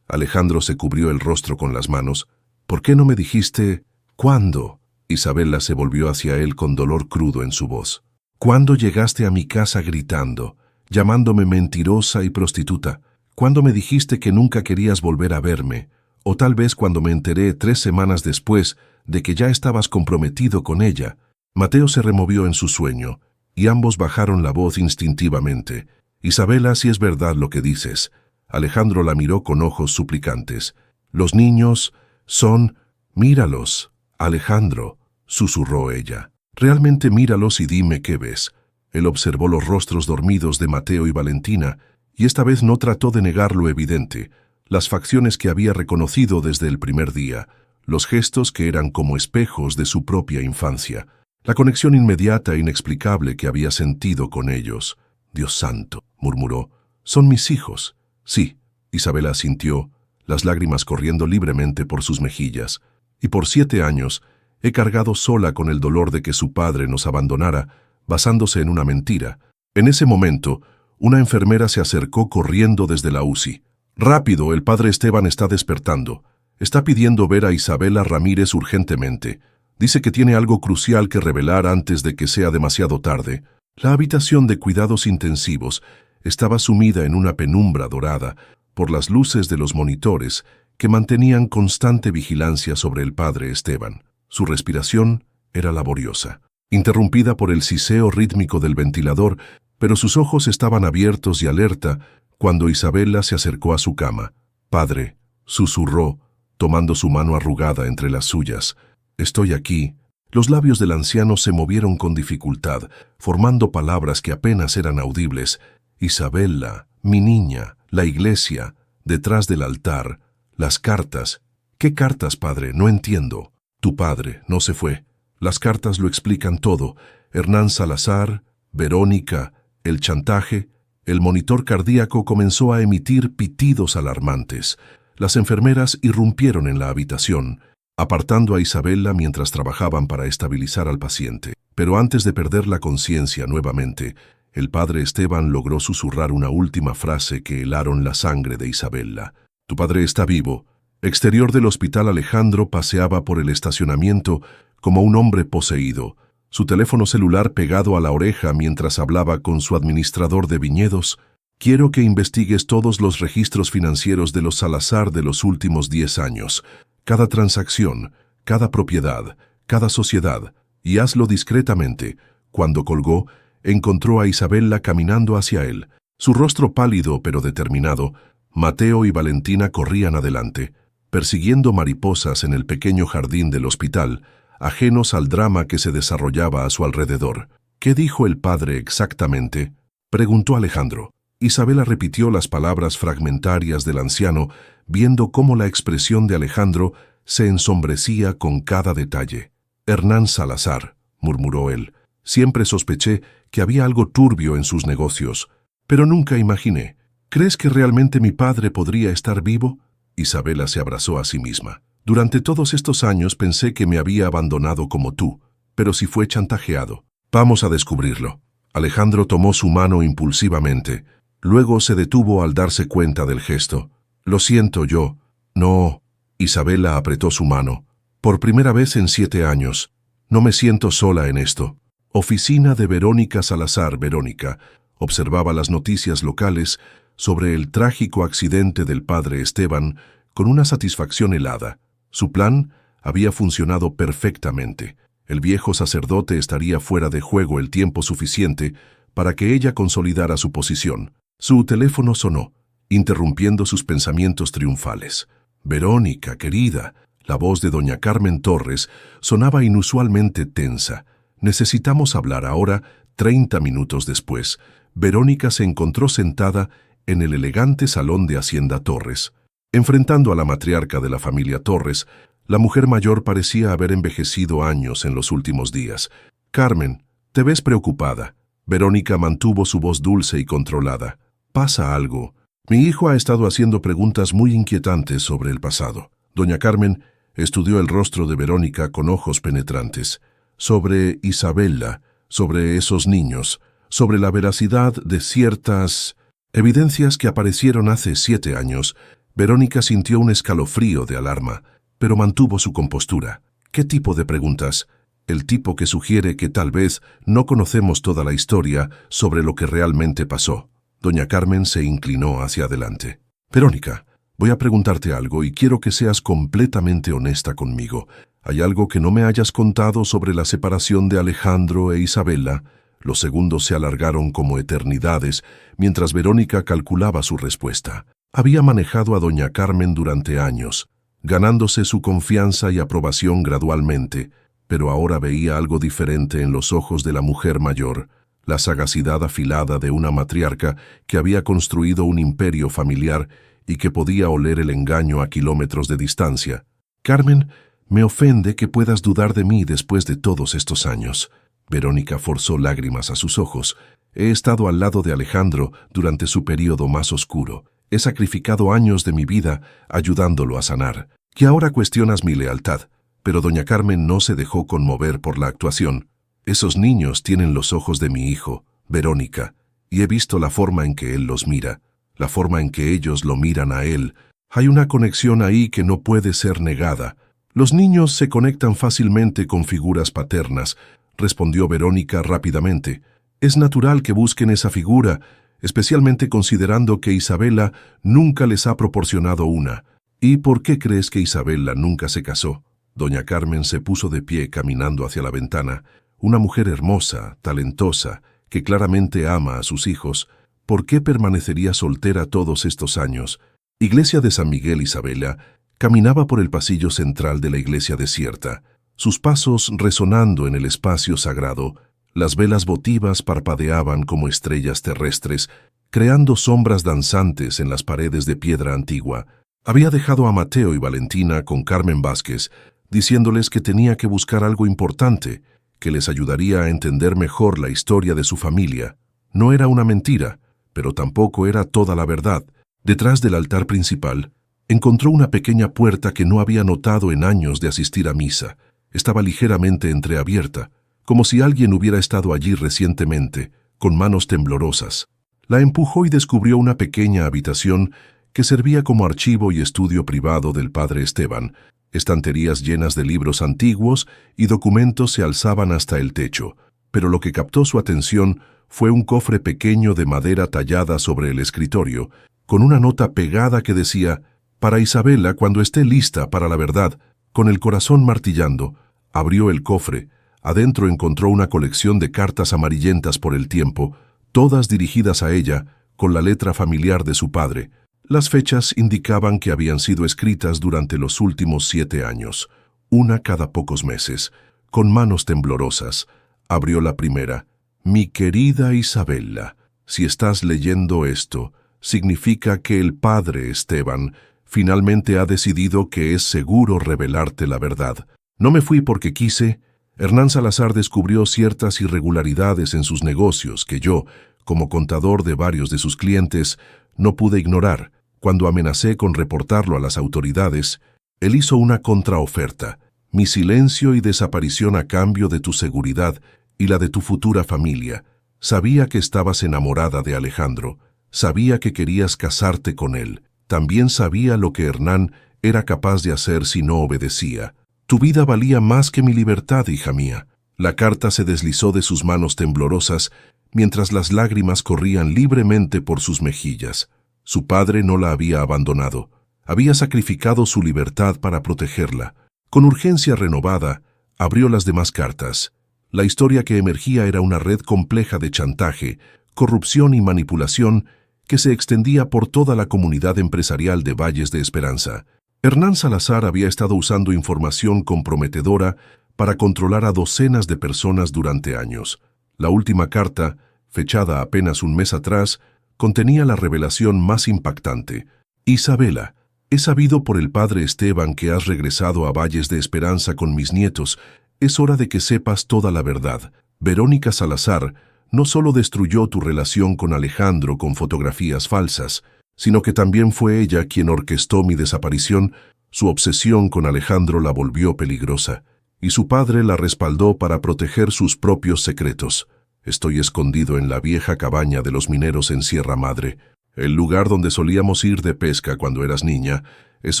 Alejandro se cubrió el rostro con las manos. ¿Por qué no me dijiste cuándo? Isabela se volvió hacia él con dolor crudo en su voz. ¿Cuándo llegaste a mi casa gritando, llamándome mentirosa y prostituta? ¿Cuándo me dijiste que nunca querías volver a verme? O tal vez cuando me enteré 3 semanas después de que ya estabas comprometido con ella. Mateo se removió en su sueño, y ambos bajaron la voz instintivamente. Isabela, si es verdad lo que dices. Alejandro la miró con ojos suplicantes. Los niños son... Míralos, Alejandro, susurró ella. Realmente míralos y dime qué ves. Él observó los rostros dormidos de Mateo y Valentina, y esta vez no trató de negar lo evidente, las facciones que había reconocido desde el primer día, los gestos que eran como espejos de su propia infancia, la conexión inmediata e inexplicable que había sentido con ellos. Dios santo, murmuró, son mis hijos. Sí, Isabela asintió, las lágrimas corriendo libremente por sus mejillas, y por 7 años he cargado sola con el dolor de que su padre nos abandonara, basándose en una mentira. En ese momento, una enfermera se acercó corriendo desde la UCI. Rápido, el padre Esteban está despertando. Está pidiendo ver a Isabela Ramírez urgentemente. Dice que tiene algo crucial que revelar antes de que sea demasiado tarde. La habitación de cuidados intensivos estaba sumida en una penumbra dorada por las luces de los monitores que mantenían constante vigilancia sobre el padre Esteban. Su respiración era laboriosa, interrumpida por el siseo rítmico del ventilador, pero sus ojos estaban abiertos y alerta cuando Isabela se acercó a su cama. «Padre», susurró, tomando su mano arrugada entre las suyas. «Estoy aquí». Los labios del anciano se movieron con dificultad, formando palabras que apenas eran audibles. «Isabela, mi niña, la iglesia, detrás del altar, las cartas». «¿Qué cartas, padre? No entiendo». «Tu padre no se fue. Las cartas lo explican todo. Hernán Salazar, Verónica, el chantaje». El monitor cardíaco comenzó a emitir pitidos alarmantes. Las enfermeras irrumpieron en la habitación, apartando a Isabela mientras trabajaban para estabilizar al paciente. Pero antes de perder la conciencia nuevamente, el padre Esteban logró susurrar una última frase que helaron la sangre de Isabela. «Tu padre está vivo. Exterior del hospital, Alejandro paseaba por el estacionamiento como un hombre poseído, su teléfono celular pegado a la oreja mientras hablaba con su administrador de viñedos. Quiero que investigues todos los registros financieros de los Salazar de los últimos 10 años, cada transacción, cada propiedad, cada sociedad, y hazlo discretamente. Cuando colgó, encontró a Isabela caminando hacia él. Su rostro pálido pero determinado. Mateo y Valentina corrían adelante, persiguiendo mariposas en el pequeño jardín del hospital, ajenos al drama que se desarrollaba a su alrededor. ¿Qué dijo el padre exactamente?, preguntó Alejandro. Isabela repitió las palabras fragmentarias del anciano, viendo cómo la expresión de Alejandro se ensombrecía con cada detalle. Hernán Salazar, murmuró él. Siempre sospeché que había algo turbio en sus negocios, pero nunca imaginé. ¿Crees que realmente mi padre podría estar vivo? Isabela se abrazó a sí misma. Durante todos estos años pensé que me había abandonado como tú, pero si fue chantajeado. Vamos a descubrirlo. Alejandro tomó su mano impulsivamente. Luego se detuvo al darse cuenta del gesto. Lo siento, yo. No. Isabela apretó su mano. Por primera vez en 7 años. No me siento sola en esto. Oficina de Verónica Salazar. Verónica observaba las noticias locales sobre el trágico accidente del padre Esteban con una satisfacción helada. Su plan había funcionado perfectamente. El viejo sacerdote estaría fuera de juego el tiempo suficiente para que ella consolidara su posición. Su teléfono sonó, interrumpiendo sus pensamientos triunfales. «Verónica, querida», la voz de doña Carmen Torres sonaba inusualmente tensa. «Necesitamos hablar ahora». 30 minutos después, Verónica se encontró sentada en el elegante salón de Hacienda Torres. Enfrentando a la matriarca de la familia Torres, la mujer mayor parecía haber envejecido años en los últimos días. «Carmen, te ves preocupada». Verónica mantuvo su voz dulce y controlada. «Pasa algo. Mi hijo ha estado haciendo preguntas muy inquietantes sobre el pasado». Doña Carmen estudió el rostro de Verónica con ojos penetrantes. Sobre Isabela, sobre esos niños, sobre la veracidad de ciertas evidencias que aparecieron hace 7 años. Verónica sintió un escalofrío de alarma, pero mantuvo su compostura. ¿Qué tipo de preguntas? El tipo que sugiere que tal vez no conocemos toda la historia sobre lo que realmente pasó. Doña Carmen se inclinó hacia adelante. «Verónica, voy a preguntarte algo y quiero que seas completamente honesta conmigo. ¿Hay algo que no me hayas contado sobre la separación de Alejandro e Isabela?» Los segundos se alargaron como eternidades mientras Verónica calculaba su respuesta. Había manejado a doña Carmen durante años, ganándose su confianza y aprobación gradualmente, pero ahora veía algo diferente en los ojos de la mujer mayor, la sagacidad afilada de una matriarca que había construido un imperio familiar y que podía oler el engaño a kilómetros de distancia. «Carmen, me ofende que puedas dudar de mí después de todos estos años». Verónica forzó lágrimas a sus ojos. «He estado al lado de Alejandro durante su período más oscuro. He sacrificado años de mi vida ayudándolo a sanar. Que ahora cuestionas mi lealtad». Pero doña Carmen no se dejó conmover por la actuación. «Esos niños tienen los ojos de mi hijo, Verónica, y he visto la forma en que él los mira, la forma en que ellos lo miran a él. Hay una conexión ahí que no puede ser negada. Los niños se conectan fácilmente con figuras paternas», respondió Verónica rápidamente. «Es natural que busquen esa figura, especialmente considerando que Isabela nunca les ha proporcionado una». «¿Y por qué crees que Isabela nunca se casó?» Doña Carmen se puso de pie caminando hacia la ventana. Una mujer hermosa, talentosa, que claramente ama a sus hijos. ¿Por qué permanecería soltera todos estos años? Iglesia de San Miguel. Isabela caminaba por el pasillo central de la iglesia desierta, sus pasos resonando en el espacio sagrado. Las velas votivas parpadeaban como estrellas terrestres, creando sombras danzantes en las paredes de piedra antigua. Había dejado a Mateo y Valentina con Carmen Vázquez, diciéndoles que tenía que buscar algo importante, que les ayudaría a entender mejor la historia de su familia. No era una mentira, pero tampoco era toda la verdad. Detrás del altar principal, encontró una pequeña puerta que no había notado en años de asistir a misa. Estaba ligeramente entreabierta, como si alguien hubiera estado allí recientemente, con manos temblorosas. La empujó y descubrió una pequeña habitación que servía como archivo y estudio privado del padre Esteban. Estanterías llenas de libros antiguos y documentos se alzaban hasta el techo, pero lo que captó su atención fue un cofre pequeño de madera tallada sobre el escritorio, con una nota pegada que decía: «Para Isabela cuando esté lista para la verdad». Con el corazón martillando, abrió el cofre. Adentro encontró una colección de cartas amarillentas por el tiempo, todas dirigidas a ella, con la letra familiar de su padre. Las fechas indicaban que habían sido escritas durante los últimos 7 años, una cada pocos meses. Con manos temblorosas, abrió la primera. «Mi querida Isabela, si estás leyendo esto, significa que el padre Esteban finalmente ha decidido que es seguro revelarte la verdad. No me fui porque quise. Hernán Salazar descubrió ciertas irregularidades en sus negocios que yo, como contador de varios de sus clientes, no pude ignorar. Cuando amenacé con reportarlo a las autoridades, él hizo una contraoferta: mi silencio y desaparición a cambio de tu seguridad y la de tu futura familia. Sabía que estabas enamorada de Alejandro, sabía que querías casarte con él. También sabía lo que Hernán era capaz de hacer si no obedecía. Tu vida valía más que mi libertad, hija mía». La carta se deslizó de sus manos temblorosas mientras las lágrimas corrían libremente por sus mejillas. Su padre no la había abandonado. Había sacrificado su libertad para protegerla. Con urgencia renovada, abrió las demás cartas. La historia que emergía era una red compleja de chantaje, corrupción y manipulación que se extendía por toda la comunidad empresarial de Valles de Esperanza. Hernán Salazar había estado usando información comprometedora para controlar a docenas de personas durante años. La última carta, fechada apenas un mes atrás, contenía la revelación más impactante. «Isabela, he sabido por el padre Esteban que has regresado a Valles de Esperanza con mis nietos. Es hora de que sepas toda la verdad. Verónica Salazar no solo destruyó tu relación con Alejandro con fotografías falsas, sino que también fue ella quien orquestó mi desaparición. Su obsesión con Alejandro la volvió peligrosa, y su padre la respaldó para proteger sus propios secretos. Estoy escondido en la vieja cabaña de los mineros en Sierra Madre, el lugar donde solíamos ir de pesca cuando eras niña. Es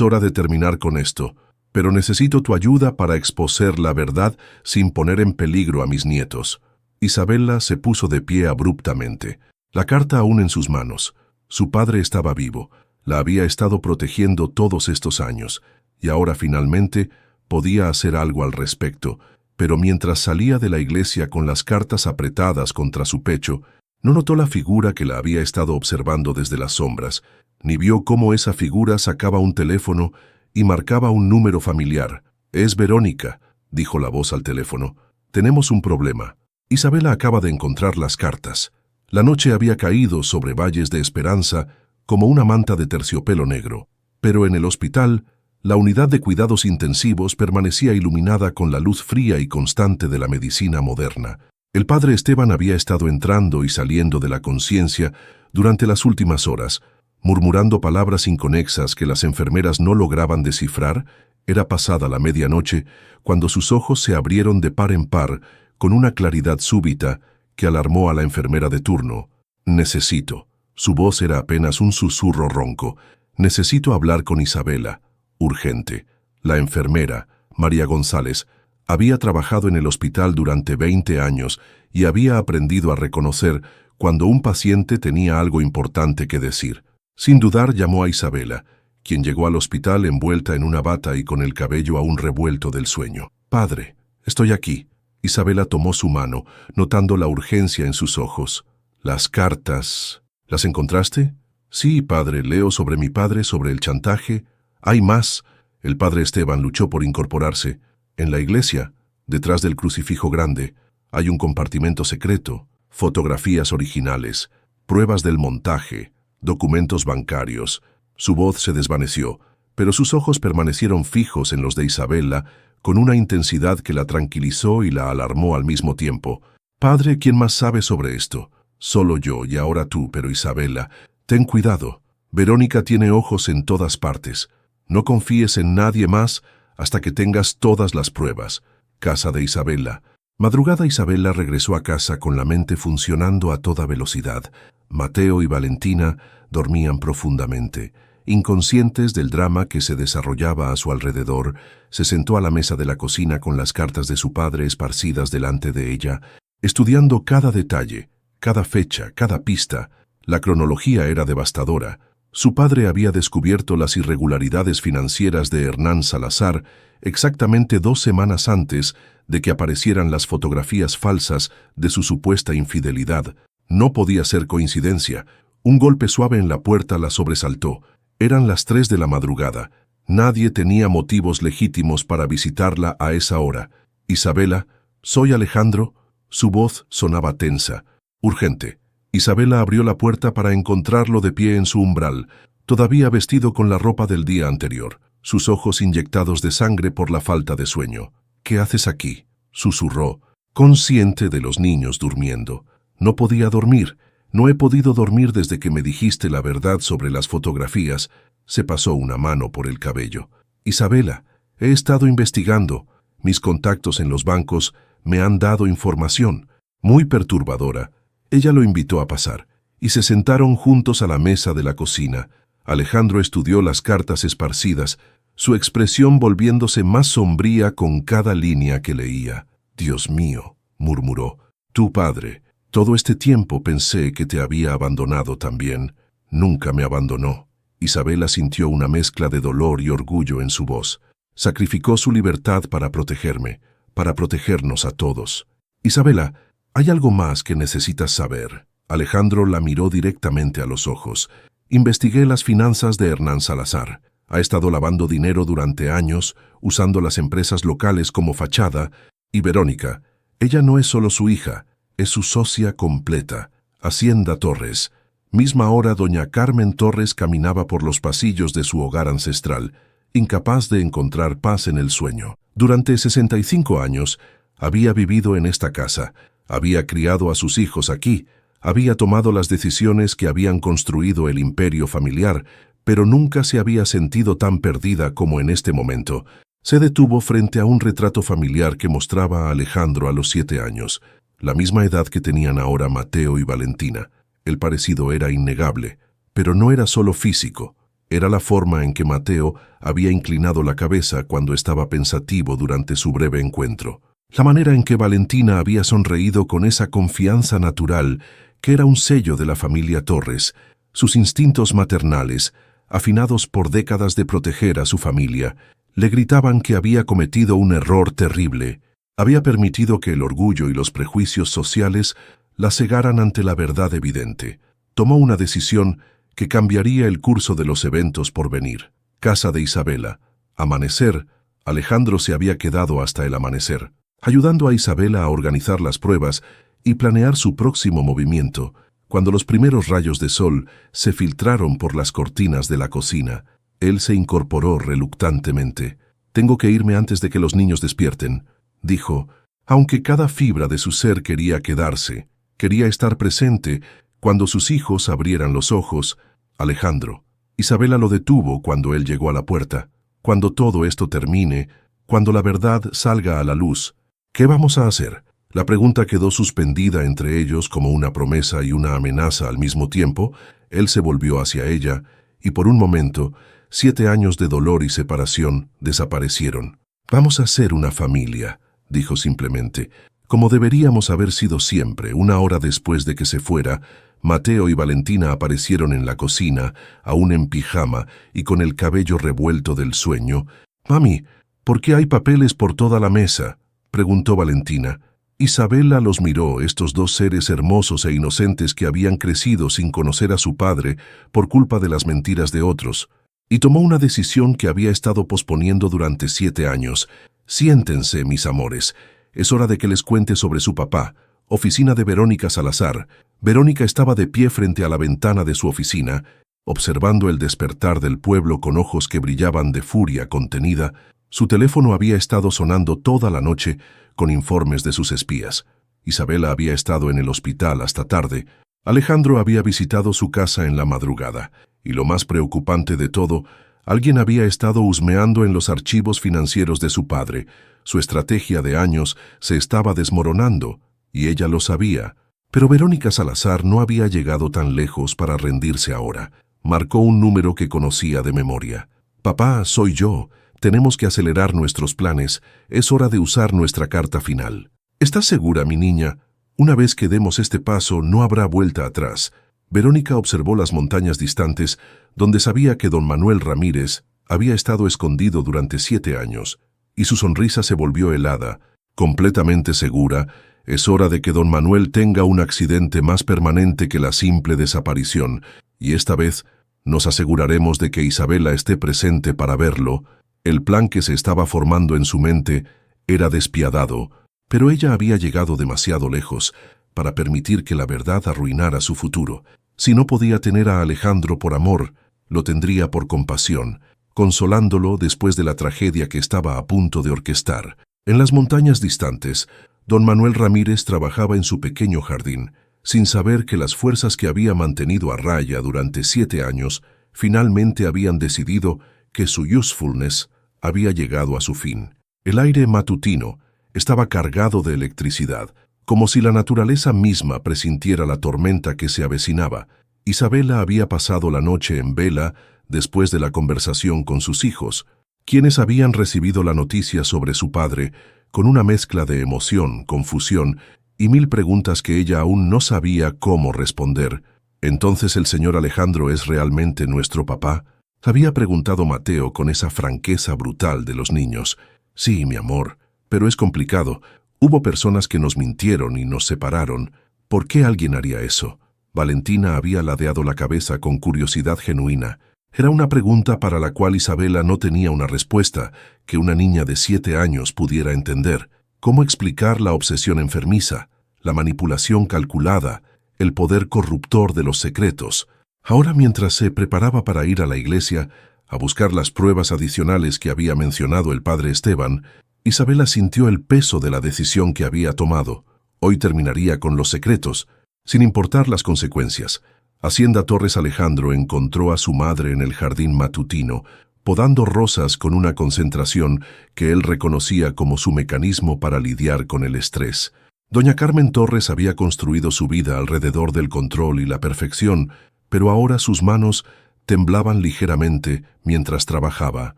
hora de terminar con esto, pero necesito tu ayuda para exponer la verdad sin poner en peligro a mis nietos». Isabela se puso de pie abruptamente, la carta aún en sus manos. Su padre estaba vivo, la había estado protegiendo todos estos años, y ahora finalmente podía hacer algo al respecto. Pero mientras salía de la iglesia con las cartas apretadas contra su pecho, no notó la figura que la había estado observando desde las sombras, ni vio cómo esa figura sacaba un teléfono y marcaba un número familiar. «Es Verónica», dijo la voz al teléfono. «Tenemos un problema». Isabela acaba de encontrar las cartas. La noche había caído sobre Valles de Esperanza como una manta de terciopelo negro, pero en el hospital, la unidad de cuidados intensivos permanecía iluminada con la luz fría y constante de la medicina moderna. El padre Esteban había estado entrando y saliendo de la conciencia durante las últimas horas, murmurando palabras inconexas que las enfermeras no lograban descifrar. Era pasada la medianoche cuando sus ojos se abrieron de par en par con una claridad súbita que alarmó a la enfermera de turno. «Necesito». Su voz era apenas un susurro ronco. «Necesito hablar con Isabela. Urgente». La enfermera, María González, había trabajado en el hospital durante 20 años y había aprendido a reconocer cuando un paciente tenía algo importante que decir. Sin dudar llamó a Isabela, quien llegó al hospital envuelta en una bata y con el cabello aún revuelto del sueño. «Padre, estoy aquí». Isabela tomó su mano, notando la urgencia en sus ojos. «Las cartas. ¿Las encontraste?» «Sí, padre, leo sobre mi padre, sobre el chantaje. Hay más». El padre Esteban luchó por incorporarse. «En la iglesia, detrás del crucifijo grande, hay un compartimento secreto, fotografías originales, pruebas del montaje, documentos bancarios». Su voz se desvaneció, pero sus ojos permanecieron fijos en los de Isabela, con una intensidad que la tranquilizó y la alarmó al mismo tiempo. «Padre, ¿quién más sabe sobre esto?» «Solo yo y ahora tú, pero Isabela, ten cuidado. Verónica tiene ojos en todas partes. No confíes en nadie más hasta que tengas todas las pruebas». Casa de Isabela. Madrugada Isabela regresó a casa con la mente funcionando a toda velocidad. Mateo y Valentina dormían profundamente. Inconscientes del drama que se desarrollaba a su alrededor, se sentó a la mesa de la cocina con las cartas de su padre esparcidas delante de ella, estudiando cada detalle, cada fecha, cada pista. La cronología era devastadora. Su padre había descubierto las irregularidades financieras de Hernán Salazar exactamente 2 semanas antes de que aparecieran las fotografías falsas de su supuesta infidelidad. No podía ser coincidencia. Un golpe suave en la puerta la sobresaltó. Eran las 3 de la madrugada. Nadie tenía motivos legítimos para visitarla a esa hora. Isabela, ¿soy Alejandro? Su voz sonaba tensa. Urgente. Isabela abrió la puerta para encontrarlo de pie en su umbral, todavía vestido con la ropa del día anterior, sus ojos inyectados de sangre por la falta de sueño. «¿Qué haces aquí?», susurró, consciente de los niños durmiendo. «No podía dormir. No he podido dormir desde que me dijiste la verdad sobre las fotografías». Se pasó una mano por el cabello. «Isabela, he estado investigando. Mis contactos en los bancos me han dado información muy perturbadora». Ella lo invitó a pasar, y se sentaron juntos a la mesa de la cocina. Alejandro estudió las cartas esparcidas, su expresión volviéndose más sombría con cada línea que leía. «Dios mío», murmuró, «tu padre. Todo este tiempo pensé que te había abandonado también. Nunca me abandonó». Isabela sintió una mezcla de dolor y orgullo en su voz. Sacrificó su libertad para protegerme, para protegernos a todos. «Isabela, hay algo más que necesitas saber». Alejandro la miró directamente a los ojos. «Investigué las finanzas de Hernán Salazar. Ha estado lavando dinero durante años, usando las empresas locales como fachada. Y Verónica, ella no es solo su hija, es su socia completa. Hacienda Torres». Misma hora, doña Carmen Torres caminaba por los pasillos de su hogar ancestral, incapaz de encontrar paz en el sueño. Durante 65 años, había vivido en esta casa. Había criado a sus hijos aquí, había tomado las decisiones que habían construido el imperio familiar, pero nunca se había sentido tan perdida como en este momento. Se detuvo frente a un retrato familiar que mostraba a Alejandro a los 7 años, la misma edad que tenían ahora Mateo y Valentina. El parecido era innegable, pero no era solo físico, era la forma en que Mateo había inclinado la cabeza cuando estaba pensativo durante su breve encuentro. La manera en que Valentina había sonreído con esa confianza natural que era un sello de la familia Torres, sus instintos maternales, afinados por décadas de proteger a su familia, le gritaban que había cometido un error terrible. Había permitido que el orgullo y los prejuicios sociales la cegaran ante la verdad evidente. Tomó una decisión que cambiaría el curso de los eventos por venir. Casa de Isabela. Amanecer. Alejandro se había quedado hasta el amanecer, ayudando a Isabela a organizar las pruebas y planear su próximo movimiento, cuando los primeros rayos de sol se filtraron por las cortinas de la cocina. Él se incorporó reluctantemente. «Tengo que irme antes de que los niños despierten», dijo, aunque cada fibra de su ser quería quedarse, quería estar presente cuando sus hijos abrieran los ojos. «Alejandro». Isabela lo detuvo cuando él llegó a la puerta. «Cuando todo esto termine, cuando la verdad salga a la luz, ¿qué vamos a hacer?». La pregunta quedó suspendida entre ellos como una promesa y una amenaza al mismo tiempo. Él se volvió hacia ella, y por un momento, 7 años de dolor y separación desaparecieron. «Vamos a ser una familia», dijo simplemente, «como deberíamos haber sido siempre». Una hora después de que se fuera, Mateo y Valentina aparecieron en la cocina, aún en pijama y con el cabello revuelto del sueño. «Mami, ¿por qué hay papeles por toda la mesa?», preguntó Valentina. Isabela los miró, estos dos seres hermosos e inocentes que habían crecido sin conocer a su padre por culpa de las mentiras de otros, y tomó una decisión que había estado posponiendo durante 7 años. «Siéntense, mis amores. Es hora de que les cuente sobre su papá». Oficina de Verónica Salazar. Verónica estaba de pie frente a la ventana de su oficina, observando el despertar del pueblo con ojos que brillaban de furia contenida. Su teléfono había estado sonando toda la noche con informes de sus espías. Isabela había estado en el hospital hasta tarde. Alejandro había visitado su casa en la madrugada. Y lo más preocupante de todo, alguien había estado husmeando en los archivos financieros de su padre. Su estrategia de años se estaba desmoronando, y ella lo sabía. Pero Verónica Salazar no había llegado tan lejos para rendirse ahora. Marcó un número que conocía de memoria. «Papá, soy yo. Tenemos que acelerar nuestros planes. Es hora de usar nuestra carta final». «¿Estás segura, mi niña? Una vez que demos este paso, no habrá vuelta atrás». Verónica observó las montañas distantes, donde sabía que don Manuel Ramírez había estado escondido durante 7 años, y su sonrisa se volvió helada. Completamente segura, es hora de que don Manuel tenga un accidente más permanente que la simple desaparición, y esta vez nos aseguraremos de que Isabela esté presente para verlo. El plan que se estaba formando en su mente era despiadado, pero ella había llegado demasiado lejos para permitir que la verdad arruinara su futuro. Si no podía tener a Alejandro por amor, lo tendría por compasión, consolándolo después de la tragedia que estaba a punto de orquestar. En las montañas distantes, don Manuel Ramírez trabajaba en su pequeño jardín, sin saber que las fuerzas que había mantenido a raya durante 7 años finalmente habían decidido que su usefulness había llegado a su fin. El aire matutino estaba cargado de electricidad, como si la naturaleza misma presintiera la tormenta que se avecinaba. Isabela había pasado la noche en vela después de la conversación con sus hijos, quienes habían recibido la noticia sobre su padre con una mezcla de emoción, confusión y 1000 preguntas que ella aún no sabía cómo responder. «¿Entonces el señor Alejandro es realmente nuestro papá?», había preguntado Mateo con esa franqueza brutal de los niños. «Sí, mi amor, pero es complicado. Hubo personas que nos mintieron y nos separaron. ¿Por qué alguien haría eso?». Valentina había ladeado la cabeza con curiosidad genuina. Era una pregunta para la cual Isabela no tenía una respuesta que una niña de 7 años pudiera entender. ¿Cómo explicar la obsesión enfermiza, la manipulación calculada, el poder corruptor de los secretos? Ahora, mientras se preparaba para ir a la iglesia a buscar las pruebas adicionales que había mencionado el padre Esteban, Isabela sintió el peso de la decisión que había tomado. Hoy terminaría con los secretos, sin importar las consecuencias. Hacienda Torres Alejandro encontró a su madre en el jardín matutino, podando rosas con una concentración que él reconocía como su mecanismo para lidiar con el estrés. Doña Carmen Torres había construido su vida alrededor del control y la perfección, pero ahora sus manos temblaban ligeramente mientras trabajaba.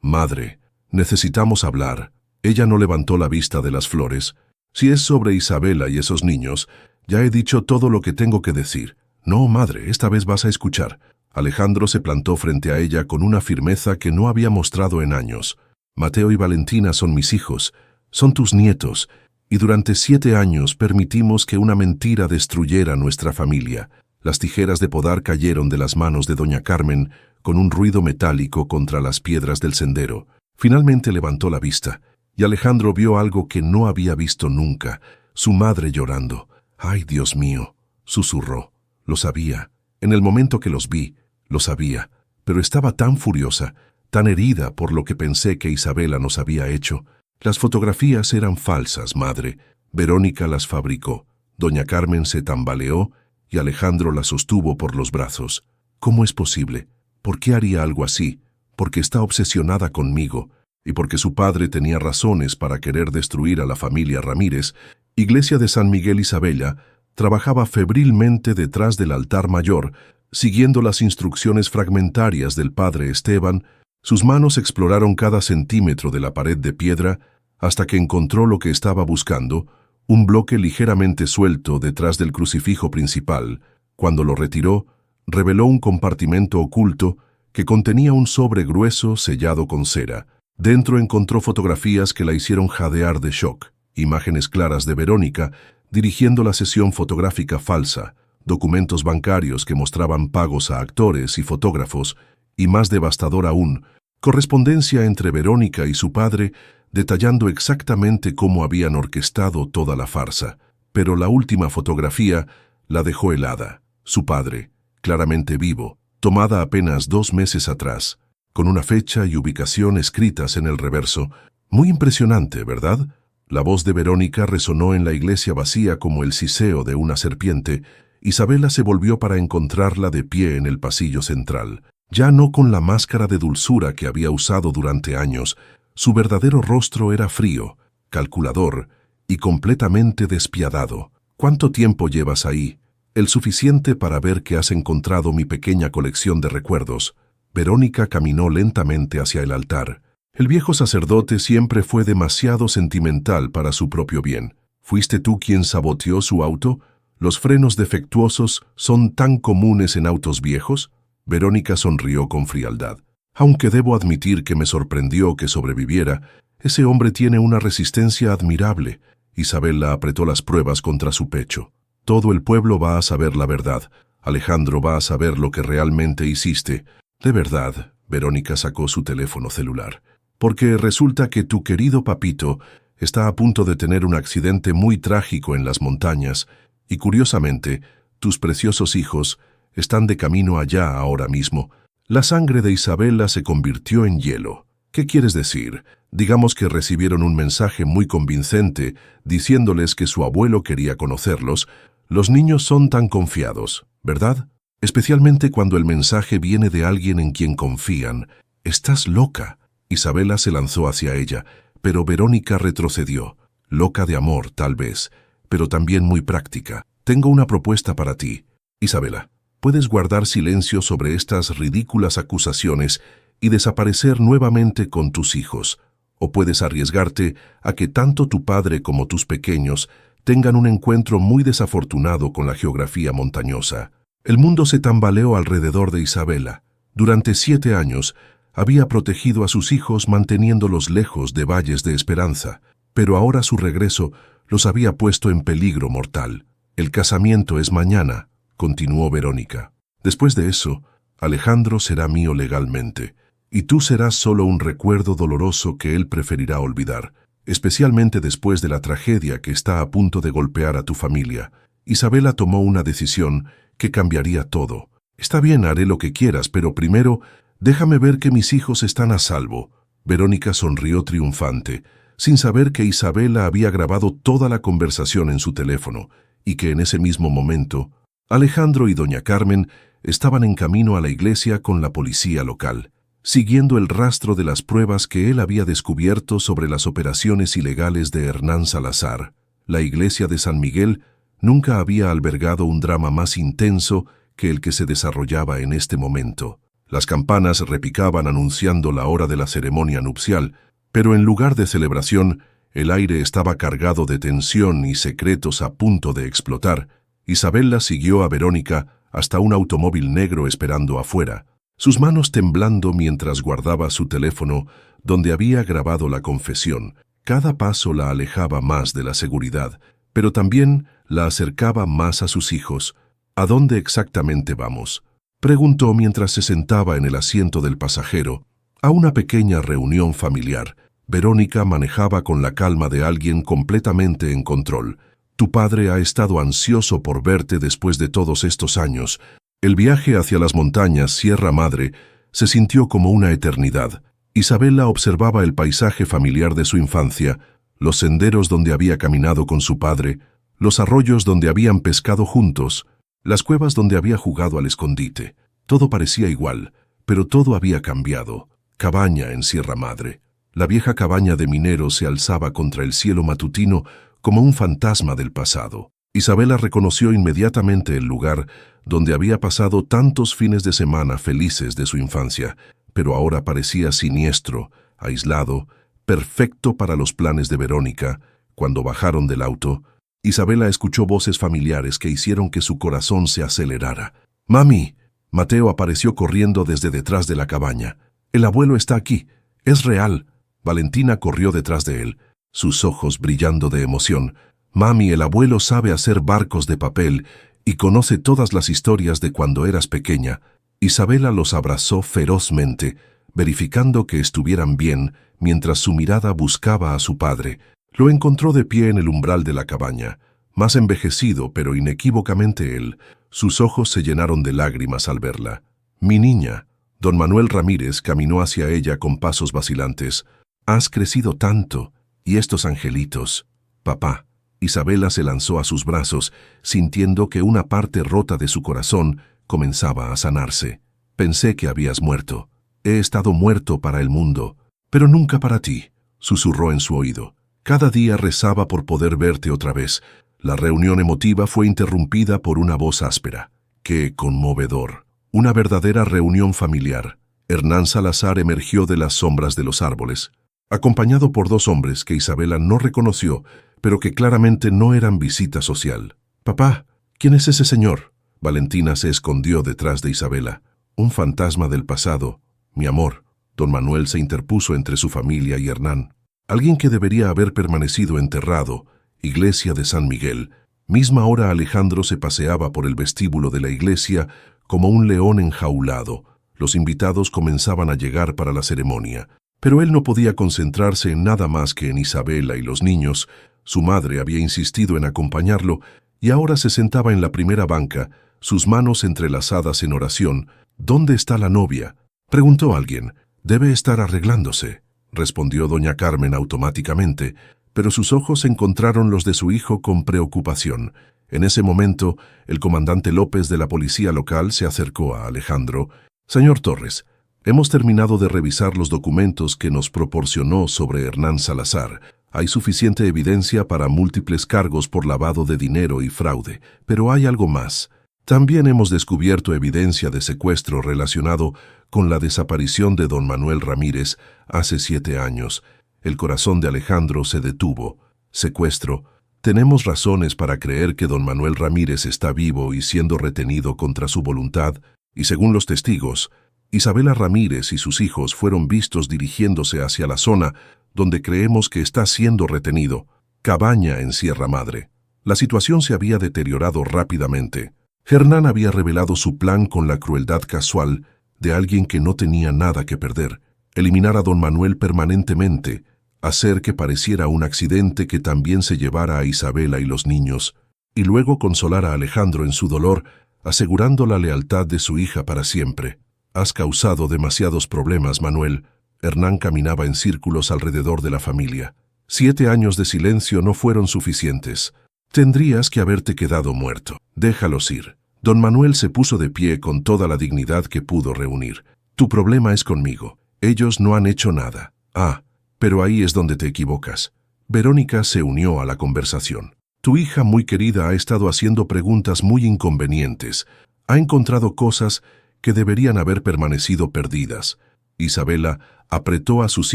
«Madre, necesitamos hablar». Ella no levantó la vista de las flores. «Si es sobre Isabela y esos niños, ya he dicho todo lo que tengo que decir». «No, madre, esta vez vas a escuchar». Alejandro se plantó frente a ella con una firmeza que no había mostrado en años. «Mateo y Valentina son mis hijos, son tus nietos, y durante 7 años permitimos que una mentira destruyera nuestra familia». Las tijeras de podar cayeron de las manos de doña Carmen con un ruido metálico contra las piedras del sendero. Finalmente levantó la vista, y Alejandro vio algo que no había visto nunca, su madre llorando. «Ay, Dios mío», susurró. «Lo sabía. En el momento que los vi, lo sabía. Pero estaba tan furiosa, tan herida por lo que pensé que Isabela nos había hecho. Las fotografías eran falsas, madre. Verónica las fabricó. Doña Carmen se tambaleó y Alejandro la sostuvo por los brazos. ¿Cómo es posible? ¿Por qué haría algo así? Porque está obsesionada conmigo, y porque su padre tenía razones para querer destruir a la familia Ramírez. Iglesia de San Miguel Isabella trabajaba febrilmente detrás del altar mayor, siguiendo las instrucciones fragmentarias del padre Esteban. Sus manos exploraron cada centímetro de la pared de piedra hasta que encontró lo que estaba buscando, un bloque ligeramente suelto detrás del crucifijo principal. Cuando lo retiró, reveló un compartimento oculto que contenía un sobre grueso sellado con cera. Dentro encontró fotografías que la hicieron jadear de shock, imágenes claras de Verónica dirigiendo la sesión fotográfica falsa, documentos bancarios que mostraban pagos a actores y fotógrafos, y más devastador aún, correspondencia entre Verónica y su padre detallando exactamente cómo habían orquestado toda la farsa. Pero la última fotografía la dejó helada. Su padre, claramente vivo, tomada apenas 2 meses atrás, con una fecha y ubicación escritas en el reverso. Muy impresionante, ¿verdad? La voz de Verónica resonó en la iglesia vacía como el siseo de una serpiente. Isabela se volvió para encontrarla de pie en el pasillo central. Ya no con la máscara de dulzura que había usado durante años. Su verdadero rostro era frío, calculador y completamente despiadado. «¿Cuánto tiempo llevas ahí?», El suficiente para ver que has encontrado mi pequeña colección de recuerdos. Verónica caminó lentamente hacia el altar. El viejo sacerdote siempre fue demasiado sentimental para su propio bien. ¿Fuiste tú quien saboteó su auto? ¿Los frenos defectuosos son tan comunes en autos viejos? Verónica sonrió con frialdad. Aunque debo admitir que me sorprendió que sobreviviera, ese hombre tiene una resistencia admirable. Isabela apretó las pruebas contra su pecho. Todo el pueblo va a saber la verdad. Alejandro va a saber lo que realmente hiciste. De verdad, Verónica sacó su teléfono celular. Porque resulta que tu querido papito está a punto de tener un accidente muy trágico en las montañas y, curiosamente, tus preciosos hijos están de camino allá ahora mismo. La sangre de Isabela se convirtió en hielo. ¿Qué quieres decir? Digamos que recibieron un mensaje muy convincente diciéndoles que su abuelo quería conocerlos. Los niños son tan confiados, ¿verdad? Especialmente cuando el mensaje viene de alguien en quien confían. «Estás loca». Isabela se lanzó hacia ella, pero Verónica retrocedió. Loca de amor, tal vez, pero también muy práctica. Tengo una propuesta para ti. Isabela, puedes guardar silencio sobre estas ridículas acusaciones y desaparecer nuevamente con tus hijos, o puedes arriesgarte a que tanto tu padre como tus pequeños tengan un encuentro muy desafortunado con la geografía montañosa. El mundo se tambaleó alrededor de Isabela. Durante 7 años había protegido a sus hijos manteniéndolos lejos de valles de esperanza, pero ahora su regreso los había puesto en peligro mortal. El casamiento es mañana, continuó Verónica. Después de eso, Alejandro será mío legalmente, y tú serás solo un recuerdo doloroso que él preferirá olvidar, especialmente después de la tragedia que está a punto de golpear a tu familia. Isabela tomó una decisión que cambiaría todo. Está bien, haré lo que quieras, pero primero, déjame ver que mis hijos están a salvo. Verónica sonrió triunfante, sin saber que Isabela había grabado toda la conversación en su teléfono, y que en ese mismo momento, Alejandro y doña Carmen estaban en camino a la iglesia con la policía local, siguiendo el rastro de las pruebas que él había descubierto sobre las operaciones ilegales de Hernán Salazar. La iglesia de San Miguel nunca había albergado un drama más intenso que el que se desarrollaba en este momento. Las campanas repicaban anunciando la hora de la ceremonia nupcial, pero en lugar de celebración, el aire estaba cargado de tensión y secretos a punto de explotar. Isabela siguió a Verónica hasta un automóvil negro esperando afuera, sus manos temblando mientras guardaba su teléfono donde había grabado la confesión. Cada paso la alejaba más de la seguridad, pero también la acercaba más a sus hijos. ¿A dónde exactamente vamos?, preguntó mientras se sentaba en el asiento del pasajero. A una pequeña reunión familiar. Verónica manejaba con la calma de alguien completamente en control. Tu padre ha estado ansioso por verte después de todos estos años. El viaje hacia las montañas Sierra Madre se sintió como una eternidad. Isabela observaba el paisaje familiar de su infancia, los senderos donde había caminado con su padre, los arroyos donde habían pescado juntos, las cuevas donde había jugado al escondite. Todo parecía igual, pero todo había cambiado. Cabaña en Sierra Madre. La vieja cabaña de mineros se alzaba contra el cielo matutino como un fantasma del pasado. Isabela reconoció inmediatamente el lugar donde había pasado tantos fines de semana felices de su infancia, pero ahora parecía siniestro, aislado, perfecto para los planes de Verónica. Cuando bajaron del auto, Isabela escuchó voces familiares que hicieron que su corazón se acelerara. «¡Mami!». Mateo apareció corriendo desde detrás de la cabaña. «El abuelo está aquí. Es real». Valentina corrió detrás de él, sus ojos brillando de emoción. «Mami, el abuelo sabe hacer barcos de papel y conoce todas las historias de cuando eras pequeña». Isabela los abrazó ferozmente, verificando que estuvieran bien, mientras su mirada buscaba a su padre. Lo encontró de pie en el umbral de la cabaña, más envejecido, pero inequívocamente él. Sus ojos se llenaron de lágrimas al verla. «Mi niña». Don Manuel Ramírez caminó hacia ella con pasos vacilantes. «Has crecido tanto. Y estos angelitos». «Papá». Isabela se lanzó a sus brazos, sintiendo que una parte rota de su corazón comenzaba a sanarse. «Pensé que habías muerto. He estado muerto para el mundo, pero nunca para ti», susurró en su oído. «Cada día rezaba por poder verte otra vez. La reunión emotiva fue interrumpida por una voz áspera. ¡Qué conmovedor! Una verdadera reunión familiar. Hernán Salazar emergió de las sombras de los árboles, acompañado por dos hombres que Isabela no reconoció, pero que claramente no eran visita social. «Papá, ¿quién es ese señor?». Valentina se escondió detrás de Isabela. «Un fantasma del pasado, mi amor». Don Manuel se interpuso entre su familia y Hernán. «Alguien que debería haber permanecido enterrado, iglesia de San Miguel». Misma hora Alejandro se paseaba por el vestíbulo de la iglesia como un león enjaulado. Los invitados comenzaban a llegar para la ceremonia, pero él no podía concentrarse en nada más que en Isabela y los niños. Su madre había insistido en acompañarlo y ahora se sentaba en la primera banca, sus manos entrelazadas en oración. «¿Dónde está la novia?», preguntó alguien. «Debe estar arreglándose», respondió doña Carmen automáticamente, pero sus ojos encontraron los de su hijo con preocupación. En ese momento, el comandante López de la policía local se acercó a Alejandro. «Señor Torres, hemos terminado de revisar los documentos que nos proporcionó sobre Hernán Salazar. Hay suficiente evidencia para múltiples cargos por lavado de dinero y fraude, pero hay algo más. También hemos descubierto evidencia de secuestro relacionado con la desaparición de don Manuel Ramírez hace 7 años. El corazón de Alejandro se detuvo. Secuestro. Tenemos razones para creer que don Manuel Ramírez está vivo y siendo retenido contra su voluntad, y según los testigos, Isabela Ramírez y sus hijos fueron vistos dirigiéndose hacia la zona donde creemos que está siendo retenido, Cabaña en Sierra Madre. La situación se había deteriorado rápidamente. Hernán había revelado su plan con la crueldad casual de alguien que no tenía nada que perder: eliminar a don Manuel permanentemente, hacer que pareciera un accidente que también se llevara a Isabela y los niños, y luego consolar a Alejandro en su dolor, asegurando la lealtad de su hija para siempre. «Has causado demasiados problemas, Manuel». Hernán caminaba en círculos alrededor de la familia. 7 años de silencio no fueron suficientes. Tendrías que haberte quedado muerto. Déjalos ir. Don Manuel se puso de pie con toda la dignidad que pudo reunir. Tu problema es conmigo. Ellos no han hecho nada. Ah, pero ahí es donde te equivocas. Verónica se unió a la conversación. Tu hija muy querida ha estado haciendo preguntas muy inconvenientes. Ha encontrado cosas que deberían haber permanecido perdidas. Isabela apretó a sus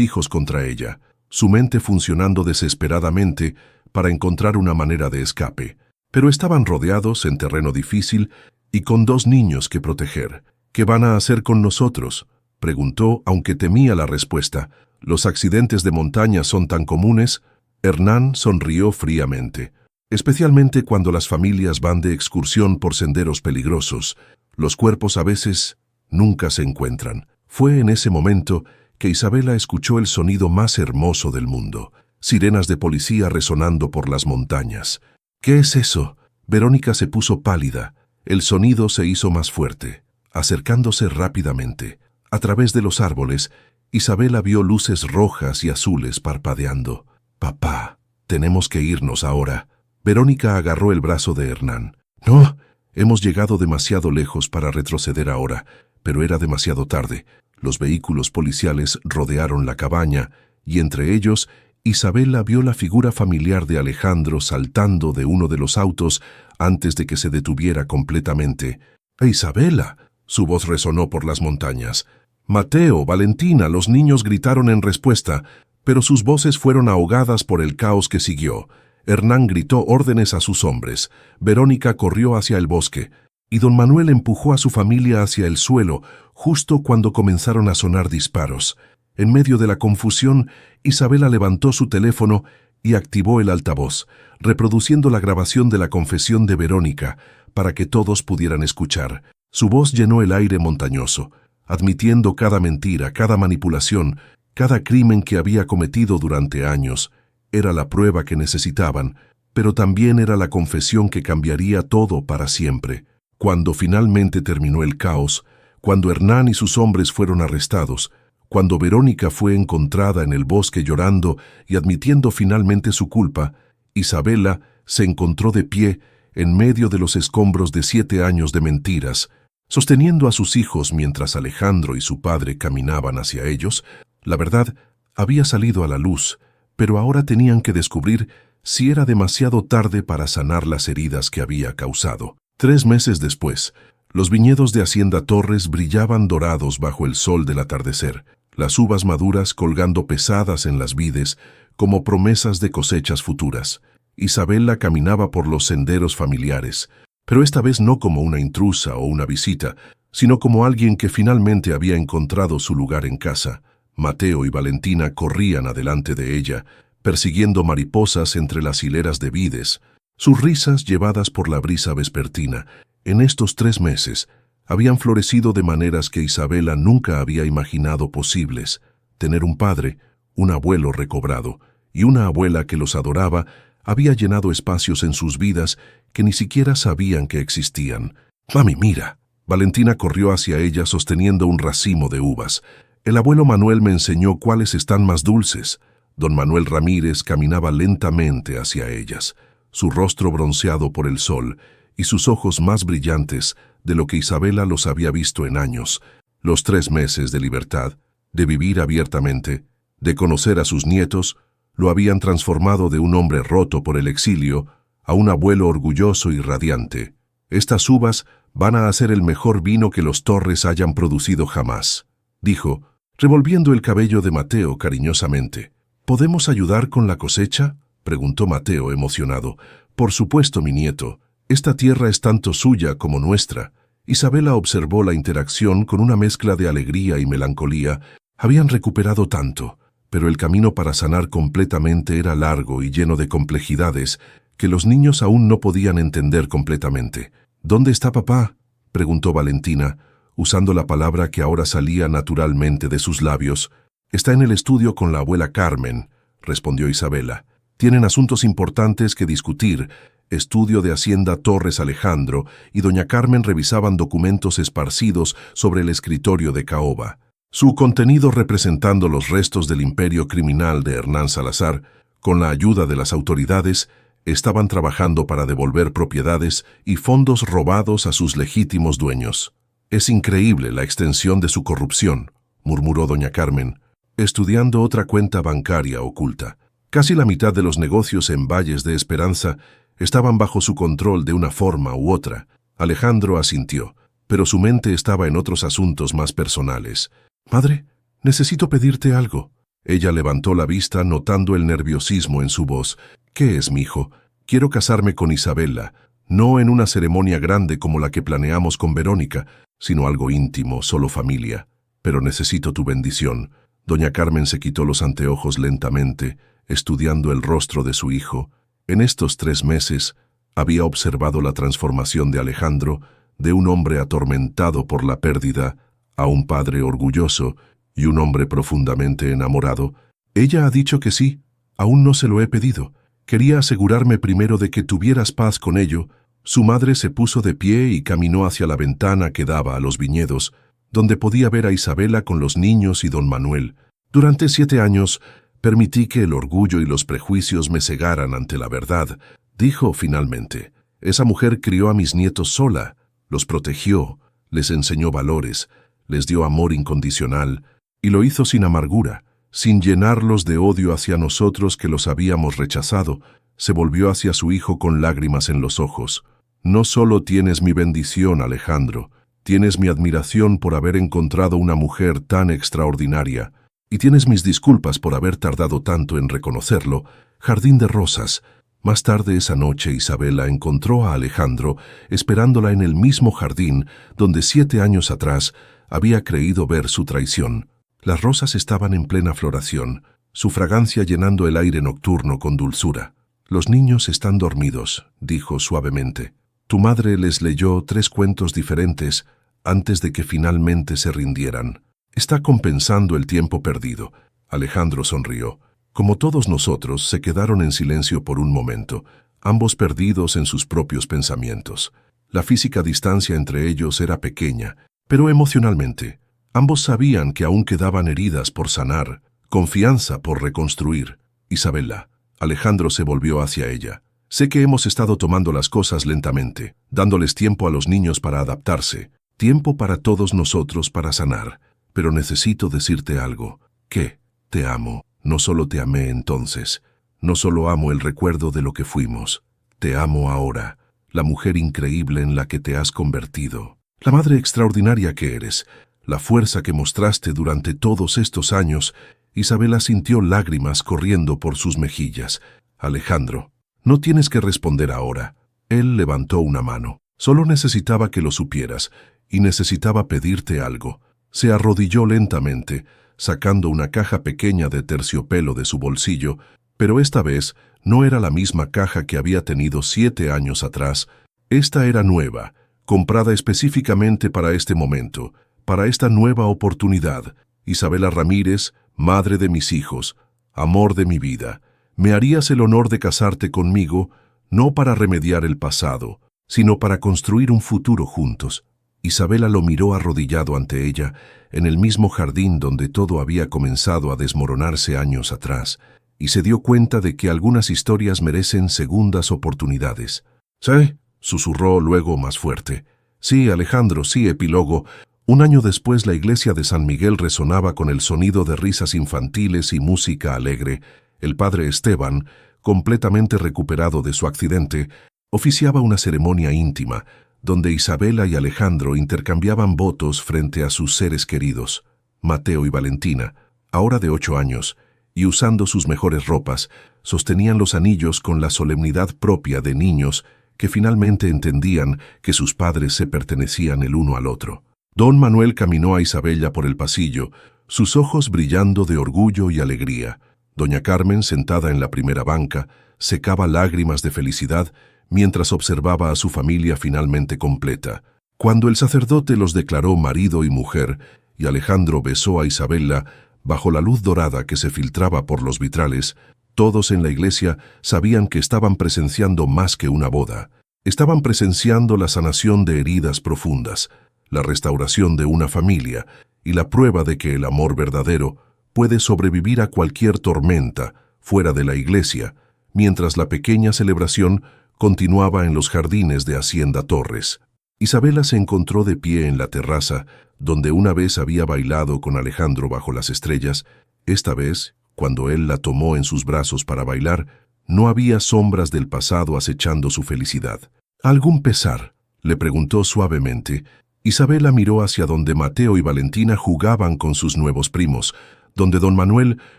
hijos contra ella, su mente funcionando desesperadamente para encontrar una manera de escape. Pero estaban rodeados en terreno difícil y con 2 niños que proteger. ¿Qué van a hacer con nosotros?, preguntó, aunque temía la respuesta. ¿Los accidentes de montaña son tan comunes? Hernán sonrió fríamente. Especialmente cuando las familias van de excursión por senderos peligrosos. Los cuerpos a veces nunca se encuentran. Fue en ese momento que Isabela escuchó el sonido más hermoso del mundo. Sirenas de policía resonando por las montañas. ¿Qué es eso? Verónica se puso pálida. El sonido se hizo más fuerte, acercándose rápidamente. A través de los árboles, Isabela vio luces rojas y azules parpadeando. «Papá, tenemos que irnos ahora». Verónica agarró el brazo de Hernán. «No, hemos llegado demasiado lejos para retroceder ahora», pero era demasiado tarde. Los vehículos policiales rodearon la cabaña y entre ellos Isabela vio la figura familiar de Alejandro saltando de uno de los autos antes de que se detuviera completamente. «¡Isabela!», su voz resonó por las montañas. «Mateo, Valentina», los niños gritaron en respuesta, pero sus voces fueron ahogadas por el caos que siguió. Hernán gritó órdenes a sus hombres. Verónica corrió hacia el bosque, y don Manuel empujó a su familia hacia el suelo justo cuando comenzaron a sonar disparos. En medio de la confusión, Isabela levantó su teléfono y activó el altavoz, reproduciendo la grabación de la confesión de Verónica para que todos pudieran escuchar. Su voz llenó el aire montañoso, admitiendo cada mentira, cada manipulación, cada crimen que había cometido durante años. Era la prueba que necesitaban, pero también era la confesión que cambiaría todo para siempre. Cuando finalmente terminó el caos, cuando Hernán y sus hombres fueron arrestados, cuando Verónica fue encontrada en el bosque llorando y admitiendo finalmente su culpa, Isabela se encontró de pie en medio de los escombros de 7 años de mentiras, sosteniendo a sus hijos mientras Alejandro y su padre caminaban hacia ellos. La verdad había salido a la luz, pero ahora tenían que descubrir si era demasiado tarde para sanar las heridas que había causado. 3 meses después, los viñedos de Hacienda Torres brillaban dorados bajo el sol del atardecer, las uvas maduras colgando pesadas en las vides como promesas de cosechas futuras. Isabela caminaba por los senderos familiares, pero esta vez no como una intrusa o una visita, sino como alguien que finalmente había encontrado su lugar en casa. Mateo y Valentina corrían adelante de ella, persiguiendo mariposas entre las hileras de vides, sus risas llevadas por la brisa vespertina. En estos 3 meses habían florecido de maneras que Isabela nunca había imaginado posibles. Tener un padre, un abuelo recobrado y una abuela que los adoraba había llenado espacios en sus vidas que ni siquiera sabían que existían. «Mami, mira». Valentina corrió hacia ella sosteniendo un racimo de uvas. «El abuelo Manuel me enseñó cuáles están más dulces». Don Manuel Ramírez caminaba lentamente hacia ellas, su rostro bronceado por el sol y sus ojos más brillantes de lo que Isabela los había visto en años. Los 3 meses de libertad, de vivir abiertamente, de conocer a sus nietos, lo habían transformado de un hombre roto por el exilio a un abuelo orgulloso y radiante. «Estas uvas van a hacer el mejor vino que los Torres hayan producido jamás», dijo, revolviendo el cabello de Mateo cariñosamente. «¿Podemos ayudar con la cosecha?», preguntó Mateo emocionado. «Por supuesto, mi nieto. Esta tierra es tanto suya como nuestra». Isabela observó la interacción con una mezcla de alegría y melancolía. Habían recuperado tanto, pero el camino para sanar completamente era largo y lleno de complejidades que los niños aún no podían entender completamente. «¿Dónde está papá?», preguntó Valentina, usando la palabra que ahora salía naturalmente de sus labios. «Está en el estudio con la abuela Carmen», respondió Isabela. «Tienen asuntos importantes que discutir». Estudio de Hacienda Torres Alejandro y doña Carmen revisaban documentos esparcidos sobre el escritorio de caoba, su contenido representando los restos del imperio criminal de Hernán Salazar. Con la ayuda de las autoridades, estaban trabajando para devolver propiedades y fondos robados a sus legítimos dueños. «Es increíble la extensión de su corrupción», murmuró doña Carmen, estudiando otra cuenta bancaria oculta. Casi la mitad de los negocios en Valles de Esperanza estaban bajo su control de una forma u otra. Alejandro asintió, pero su mente estaba en otros asuntos más personales. «Madre, necesito pedirte algo». Ella levantó la vista notando el nerviosismo en su voz. «¿Qué es, mijo?». «Quiero casarme con Isabela, no en una ceremonia grande como la que planeamos con Verónica, sino algo íntimo, solo familia. Pero necesito tu bendición». Doña Carmen se quitó los anteojos lentamente, estudiando el rostro de su hijo. En estos 3 meses había observado la transformación de Alejandro, de un hombre atormentado por la pérdida, a un padre orgulloso y un hombre profundamente enamorado. «Ella ha dicho que sí. Aún no se lo he pedido. Quería asegurarme primero de que tuvieras paz con ello». Su madre se puso de pie y caminó hacia la ventana que daba a los viñedos, donde podía ver a Isabela con los niños y don Manuel. «Durante 7 años permití que el orgullo y los prejuicios me cegaran ante la verdad», dijo finalmente. «Esa mujer crió a mis nietos sola, los protegió, les enseñó valores, les dio amor incondicional, y lo hizo sin amargura, sin llenarlos de odio hacia nosotros que los habíamos rechazado». Se volvió hacia su hijo con lágrimas en los ojos. «No solo tienes mi bendición, Alejandro, tienes mi admiración por haber encontrado una mujer tan extraordinaria, y tienes mis disculpas por haber tardado tanto en reconocerlo». Jardín de Rosas. Más tarde esa noche Isabela encontró a Alejandro esperándola en el mismo jardín donde 7 años atrás había creído ver su traición. Las rosas estaban en plena floración, su fragancia llenando el aire nocturno con dulzura. «Los niños están dormidos», dijo suavemente. «Tu madre les leyó 3 cuentos diferentes antes de que finalmente se rindieran. Está compensando el tiempo perdido». Alejandro sonrió. Como todos nosotros, se quedaron en silencio por un momento, ambos perdidos en sus propios pensamientos. La física distancia entre ellos era pequeña, pero emocionalmente, ambos sabían que aún quedaban heridas por sanar, confianza por reconstruir. «Isabela». Alejandro se volvió hacia ella. «Sé que hemos estado tomando las cosas lentamente, dándoles tiempo a los niños para adaptarse, tiempo para todos nosotros para sanar, pero necesito decirte algo. ¿Qué? Te amo. No solo te amé entonces. No solo amo el recuerdo de lo que fuimos, te amo ahora, la mujer increíble en la que te has convertido, la madre extraordinaria que eres, la fuerza que mostraste durante todos estos años. Isabela sintió lágrimas corriendo por sus mejillas. Alejandro, no tienes que responder ahora. Él levantó una mano. Solo necesitaba que lo supieras, y necesitaba pedirte algo. Se arrodilló lentamente, sacando una caja pequeña de terciopelo de su bolsillo, pero esta vez no era la misma caja que había tenido 7 años atrás. Esta era nueva, comprada específicamente para este momento, para esta nueva oportunidad. Isabela Ramírez, madre de mis hijos, amor de mi vida, ¿me harías el honor de casarte conmigo, no para remediar el pasado, sino para construir un futuro juntos? Isabela lo miró arrodillado ante ella, en el mismo jardín donde todo había comenzado a desmoronarse años atrás, y se dio cuenta de que algunas historias merecen segundas oportunidades. «Sí», susurró luego más fuerte. «Sí, Alejandro, sí, epílogo». Un año después la iglesia de San Miguel resonaba con el sonido de risas infantiles y música alegre. El padre Esteban, completamente recuperado de su accidente, oficiaba una ceremonia íntima, donde Isabela y Alejandro intercambiaban votos frente a sus seres queridos. Mateo y Valentina, ahora de 8 años, y usando sus mejores ropas, sostenían los anillos con la solemnidad propia de niños que finalmente entendían que sus padres se pertenecían el uno al otro. Don Manuel caminó a Isabela por el pasillo, sus ojos brillando de orgullo y alegría. Doña Carmen, sentada en la primera banca, secaba lágrimas de felicidad mientras observaba a su familia finalmente completa. Cuando el sacerdote los declaró marido y mujer, y Alejandro besó a Isabela, bajo la luz dorada que se filtraba por los vitrales, todos en la iglesia sabían que estaban presenciando más que una boda. Estaban presenciando la sanación de heridas profundas, la restauración de una familia y la prueba de que el amor verdadero puede sobrevivir a cualquier tormenta fuera de la iglesia, mientras la pequeña celebración continuaba en los jardines de Hacienda Torres. Isabela se encontró de pie en la terraza, donde una vez había bailado con Alejandro bajo las estrellas. Esta vez, cuando él la tomó en sus brazos para bailar, no había sombras del pasado acechando su felicidad. «¿Algún pesar?», le preguntó suavemente. Isabela miró hacia donde Mateo y Valentina jugaban con sus nuevos primos, donde don Manuel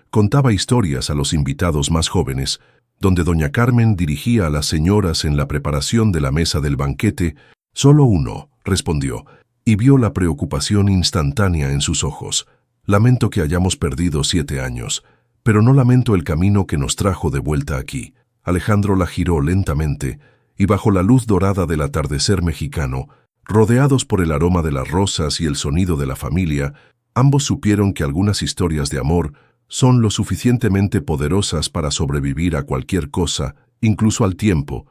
contaba historias a los invitados más jóvenes, donde doña Carmen dirigía a las señoras en la preparación de la mesa del banquete. «Solo uno», respondió, y vio la preocupación instantánea en sus ojos. «Lamento que hayamos perdido 7 años, pero no lamento el camino que nos trajo de vuelta aquí». Alejandro la giró lentamente, y bajo la luz dorada del atardecer mexicano, rodeados por el aroma de las rosas y el sonido de la familia, ambos supieron que algunas historias de amor son lo suficientemente poderosas para sobrevivir a cualquier cosa, incluso al tiempo,